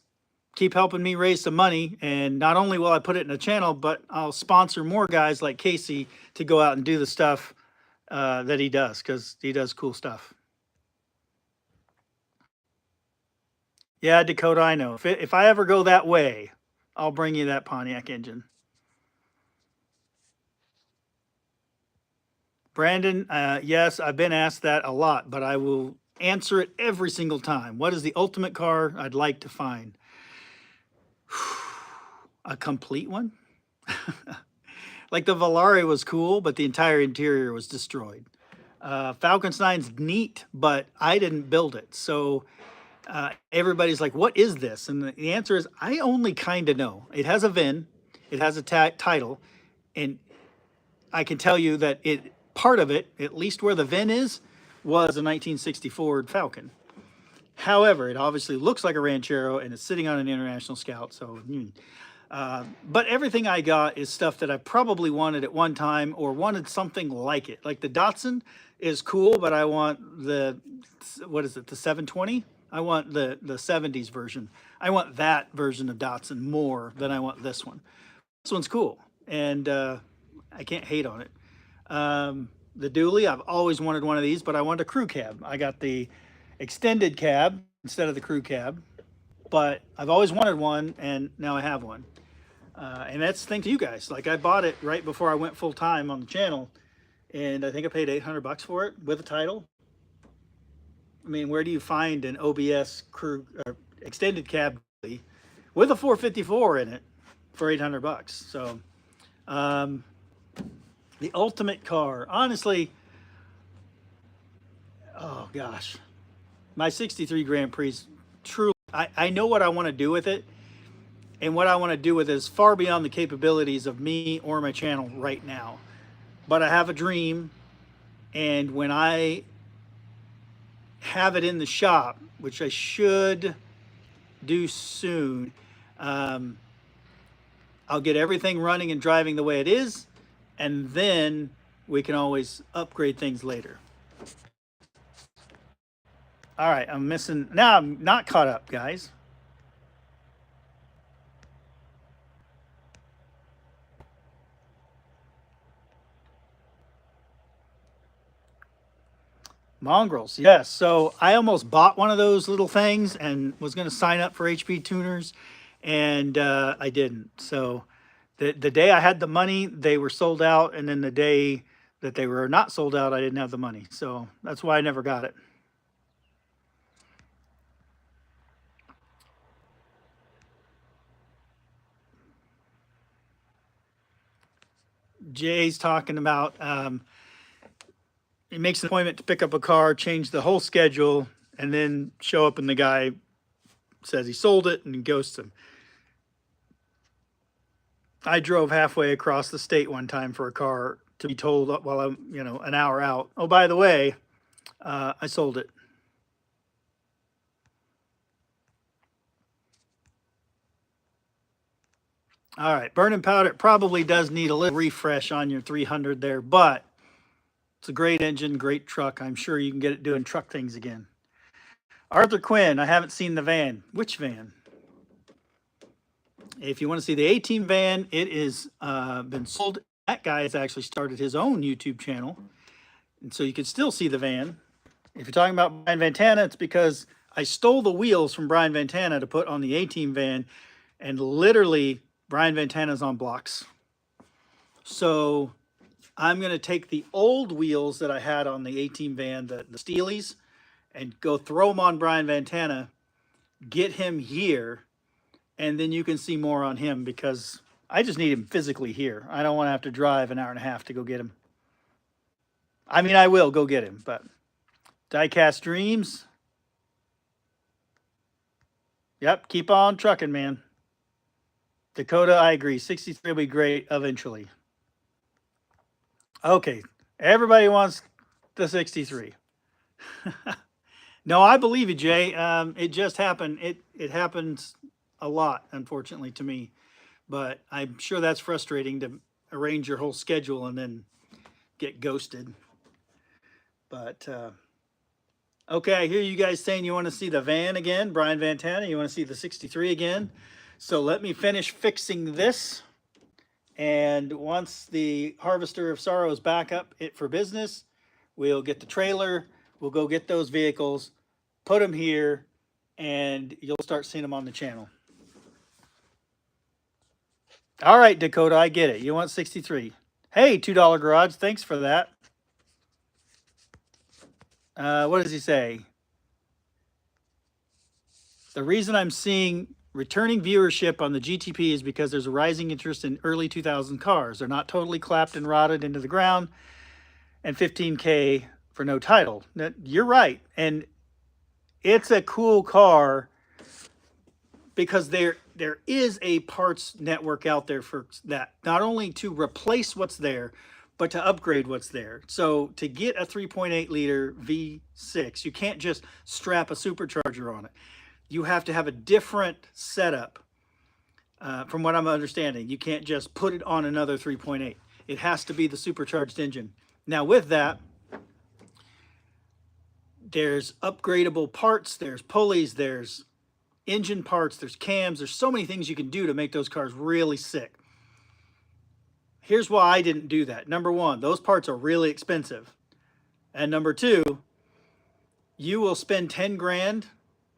keep helping me raise some money, and not only will I put it in a channel, but I'll sponsor more guys like Casey to go out and do the stuff that he does, because he does cool stuff. Yeah, Dakota, I know. If I ever go that way, I'll bring you that Pontiac engine. Brandon, yes, I've been asked that a lot, but I will answer it every single time. What is the ultimate car I'd like to find? A complete one? Like the Volare was cool, but the entire interior was destroyed. Falkenstein's neat, but I didn't build it. So everybody's like, what is this? And the answer is, I only kind of know. It has a VIN, it has a title, and I can tell you that part of it, at least where the VIN is, was a 1960 Ford Falcon. However, it obviously looks like a Ranchero and it's sitting on an International Scout. So, but everything I got is stuff that I probably wanted at one time or wanted something like it. Like the Datsun is cool, but I want the, what is it, the 720? I want the 70s version. I want that version of Datsun more than I want this one. This one's cool, and I can't hate on it. The dually, I've always wanted one of these, but I wanted a crew cab. I got the extended cab instead of the crew cab, but I've always wanted one, and now I have one. And that's the thing to you guys. Like, I bought it right before I went full time on the channel, and I think I paid $800 for it with a title. I mean, where do you find an OBS crew extended cab with a 454 in it for $800? So, the ultimate car, honestly, oh gosh, my 63 Grand Prix, truly, I know what I want to do with it, and what I want to do with it is far beyond the capabilities of me or my channel right now. But I have a dream, and when I have it in the shop, which I should do soon, I'll get everything running and driving the way it is, and then we can always upgrade things later. All right, I'm missing, now I'm not caught up, guys. Mongrels, yes. So I almost bought one of those little things and was going to sign up for HP Tuners, and I didn't. So the day I had the money, they were sold out, and then the day that they were not sold out, I didn't have the money. So that's why I never got it. Jay's talking about he makes an appointment to pick up a car, change the whole schedule, and then show up and the guy says he sold it and ghosts him. I drove halfway across the state one time for a car to be told while I'm, an hour out, oh, by the way, I sold it. All right, burning powder probably does need a little refresh on your 300 there, but it's a great engine, great truck. I'm sure you can get it doing truck things again. Arthur Quinn, I haven't seen the van. Which van? If you want to see the A-Team van, it is been sold. That guy has actually started his own YouTube channel, and so you can still see the van. If you're talking about Brian Vantana, it's because I stole the wheels from Brian Vantana to put on the A-Team van, and literally Brian Vantana's on blocks. So I'm going to take the old wheels that I had on the A-Team van, the Steelies, and go throw them on Brian Vantana, get him here, and then you can see more on him because I just need him physically here. I don't want to have to drive an hour and a half to go get him. I mean, I will go get him, but Diecast Dreams. Yep, keep on trucking, man. Dakota, I agree. 63 will be great eventually. Okay, everybody wants the 63. No, I believe you, Jay. It just happened. It happens a lot, unfortunately, to me. But I'm sure that's frustrating to arrange your whole schedule and then get ghosted. But okay, I hear you guys saying you want to see the van again, Brian Vantana. You want to see the 63 again. So let me finish fixing this. And once the Harvester of Sorrow is back up for business, We'll get the trailer. We'll go get those vehicles, put them here, and you'll start seeing them on the channel. All right, Dakota, I get it. You want 63. Hey, $2 garage. Thanks for that. What does he say? The reason I'm seeing returning viewership on the GTP is because there's a rising interest in early 2000 cars. They're not totally clapped and rotted into the ground, and 15K for no title. You're right. And it's a cool car because there is a parts network out there for that, not only to replace what's there, but to upgrade what's there. So to get a 3.8 liter V6, you can't just strap a supercharger on it. You have to have a different setup. From what I'm understanding, you can't just put it on another 3.8. It has to be the supercharged engine. Now with that, there's upgradable parts, there's pulleys, there's engine parts, there's cams, there's so many things you can do to make those cars really sick. Here's why I didn't do that. Number one, those parts are really expensive. And number two, you will spend 10 grand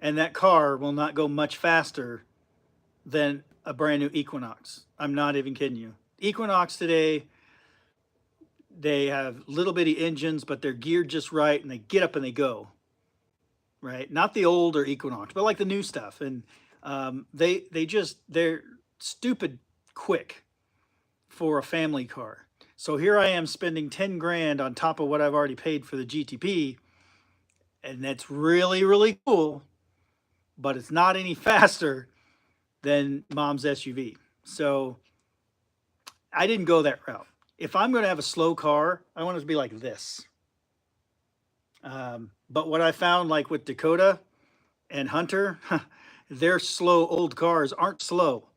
and that car will not go much faster than a brand new Equinox. I'm not even kidding you. Equinox today, they have little bitty engines, but they're geared just right and they get up and they go. Right? Not the older Equinox, but like the new stuff. And they're stupid quick for a family car. So here I am spending 10 grand on top of what I've already paid for the GTP. And that's really, really cool, but it's not any faster than Mom's SUV. So I didn't go that route. If I'm going to have a slow car, I want it to be like this. But what I found, like with Dakota and Hunter, their slow old cars aren't slow.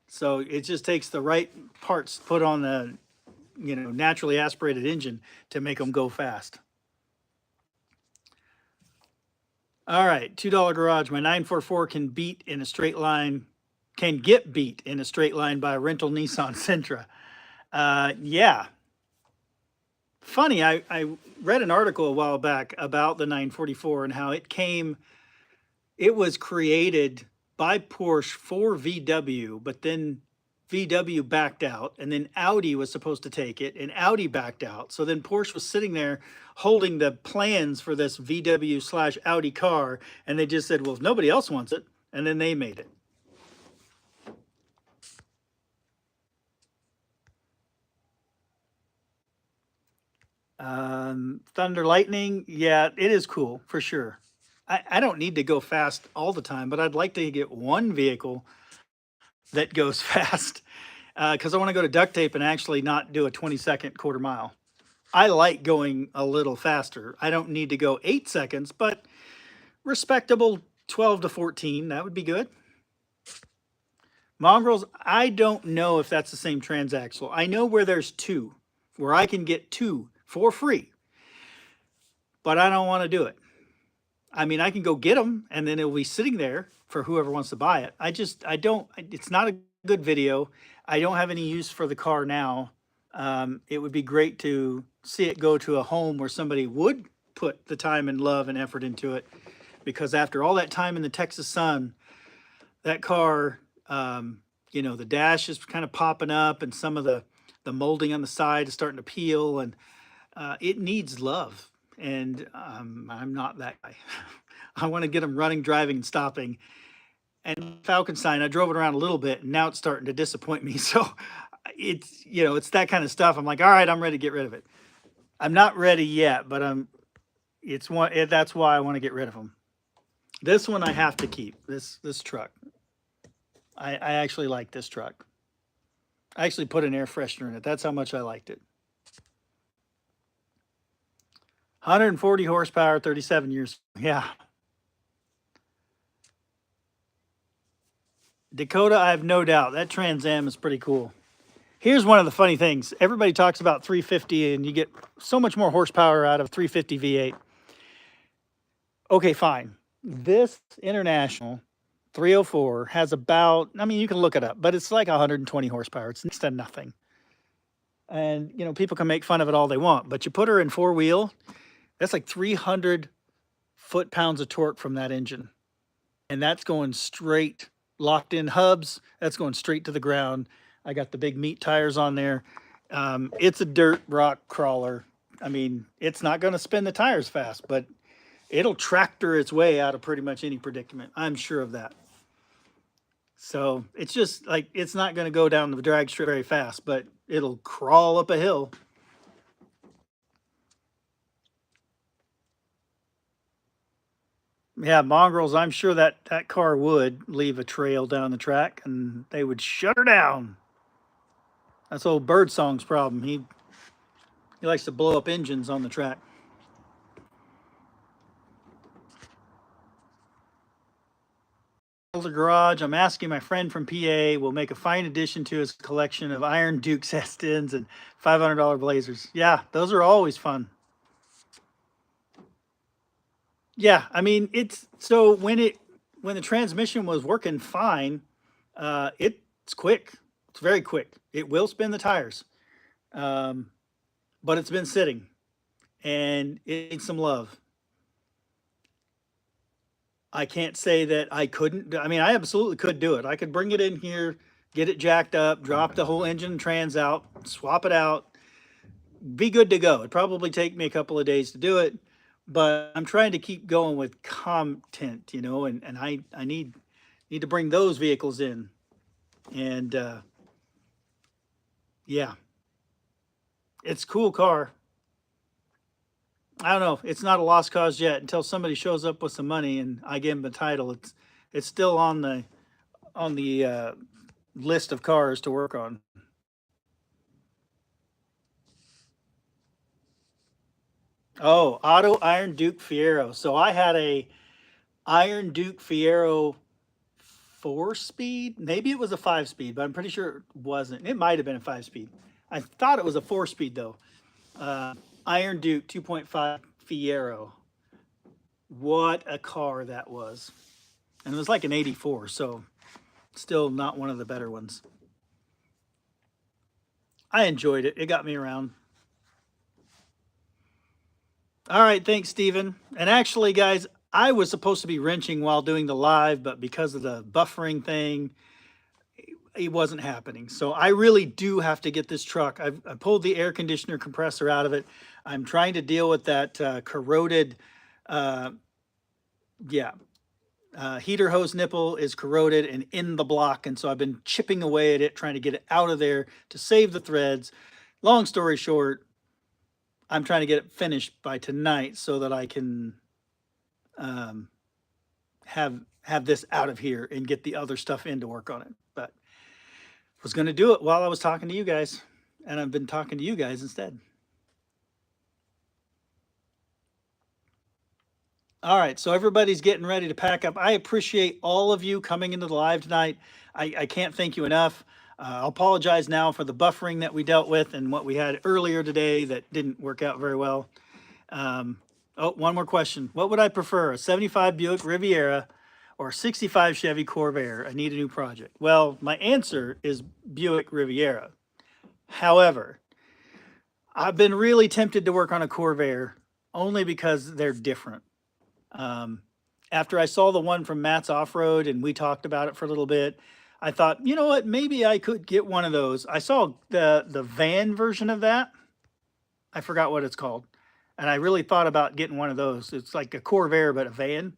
So it just takes the right parts put on the, naturally aspirated engine to make them go fast. All right, $2 garage. My 944 can get beat in a straight line by a rental Nissan Sentra. Yeah. Funny, I read an article a while back about the 944 and how it was created by Porsche for VW, but then VW backed out, and then Audi was supposed to take it, and Audi backed out. So then Porsche was sitting there holding the plans for this VW/Audi car, and they just said, well, if nobody else wants it, and then they made it. Thunder Lightning, yeah, it is cool for sure. I don't need to go fast all the time, but I'd like to get one vehicle that goes fast because I want to go to duct tape and actually not do a 20-second quarter mile. I like going a little faster. I don't need to go 8 seconds, but respectable 12 to 14, that would be good. Mongrels, I don't know if that's the same transaxle. I know where there's two, where I can get two for free, but I don't want to do it. I mean, I can go get them and then it'll be sitting there for whoever wants to buy it. It's not a good video. I don't have any use for the car now. It would be great to see it go to a home where somebody would put the time and love and effort into it, because after all that time in the Texas sun, that car, the dash is kind of popping up and some of the molding on the side is starting to peel, and it needs love. And I'm not that guy. I want to get them running, driving, and stopping. And Falkenstein, I drove it around a little bit, and now it's starting to disappoint me. So it's that kind of stuff. I'm like, all right, I'm ready to get rid of it. I'm not ready yet, but that's why I want to get rid of them. This one I have to keep, this truck. I actually like this truck. I actually put an air freshener in it. That's how much I liked it. 140 horsepower, 37 years. Yeah. Dakota, I have no doubt. That Trans Am is pretty cool. Here's one of the funny things. Everybody talks about 350 and you get so much more horsepower out of 350 V8. Okay, fine. This International 304 has about, you can look it up, but it's like 120 horsepower. It's next to nothing. And, people can make fun of it all they want, but you put her in four-wheel, That's like 300 foot-pounds of torque from that engine. And that's going straight, locked in hubs. That's going straight to the ground. I got the big meat tires on there. It's a dirt rock crawler. I mean, it's not going to spin the tires fast, but it'll tractor its way out of pretty much any predicament. I'm sure of that. So it's just like, it's not going to go down the drag strip very fast, but it'll crawl up a hill. Yeah, mongrels, I'm sure that car would leave a trail down the track and they would shut her down. That's old Birdsong's problem. He likes to blow up engines on the track. The garage, I'm asking my friend from PA will make a fine addition to his collection of Iron Dukes S10s and $500 Blazers. Yeah, those are always fun. Yeah, I mean, it's so when the transmission was working fine, it's quick. It's very quick. It will spin the tires, but it's been sitting, and it needs some love. I can't say that I couldn't. I mean, I absolutely could do it. I could bring it in here, get it jacked up, drop the whole engine and trans out, swap it out, be good to go. It'd probably take me a couple of days to do it, but I'm trying to keep going with content, you know, and I need to bring those vehicles in. And yeah, it's a cool car. I don't know. It's not a lost cause yet until somebody shows up with some money and I give them a title. It's still on the list of cars to work on. Oh, Auto Iron Duke Fiero. So I had a Iron Duke Fiero 4-speed. Maybe it was a 5-speed, but I'm pretty sure it wasn't. It might have been a 5-speed. I thought it was a 4-speed though. Iron Duke 2.5 Fiero. What a car that was. And it was like an 84, so still not one of the better ones. I enjoyed it. It got me around. All right, thanks, Steven. And actually, guys, I was supposed to be wrenching while doing the live, but because of the buffering thing, it wasn't happening. So I really do have to get this truck. I pulled the air conditioner compressor out of it. I'm trying to deal with that corroded, heater hose nipple is corroded and in the block. And so I've been chipping away at it, trying to get it out of there to save the threads. Long story short, I'm trying to get it finished by tonight so that I can have this out of here and get the other stuff in to work on it. But I was going to do it while I was talking to you guys, and I've been talking to you guys instead. All right, so everybody's getting ready to pack up. I appreciate all of you coming into the live tonight. I can't thank you enough. I'll apologize now for the buffering that we dealt with and what we had earlier today that didn't work out very well. Oh, one more question. What would I prefer, a 75 Buick Riviera or a 65 Chevy Corvair? I need a new project. Well, my answer is Buick Riviera. However, I've been really tempted to work on a Corvair only because they're different. After I saw the one from Matt's Off-Road and we talked about it for a little bit, I thought, you know what, maybe I could get one of those. I saw the van version of that. I forgot what it's called. And I really thought about getting one of those. It's like a Corvair, but a van.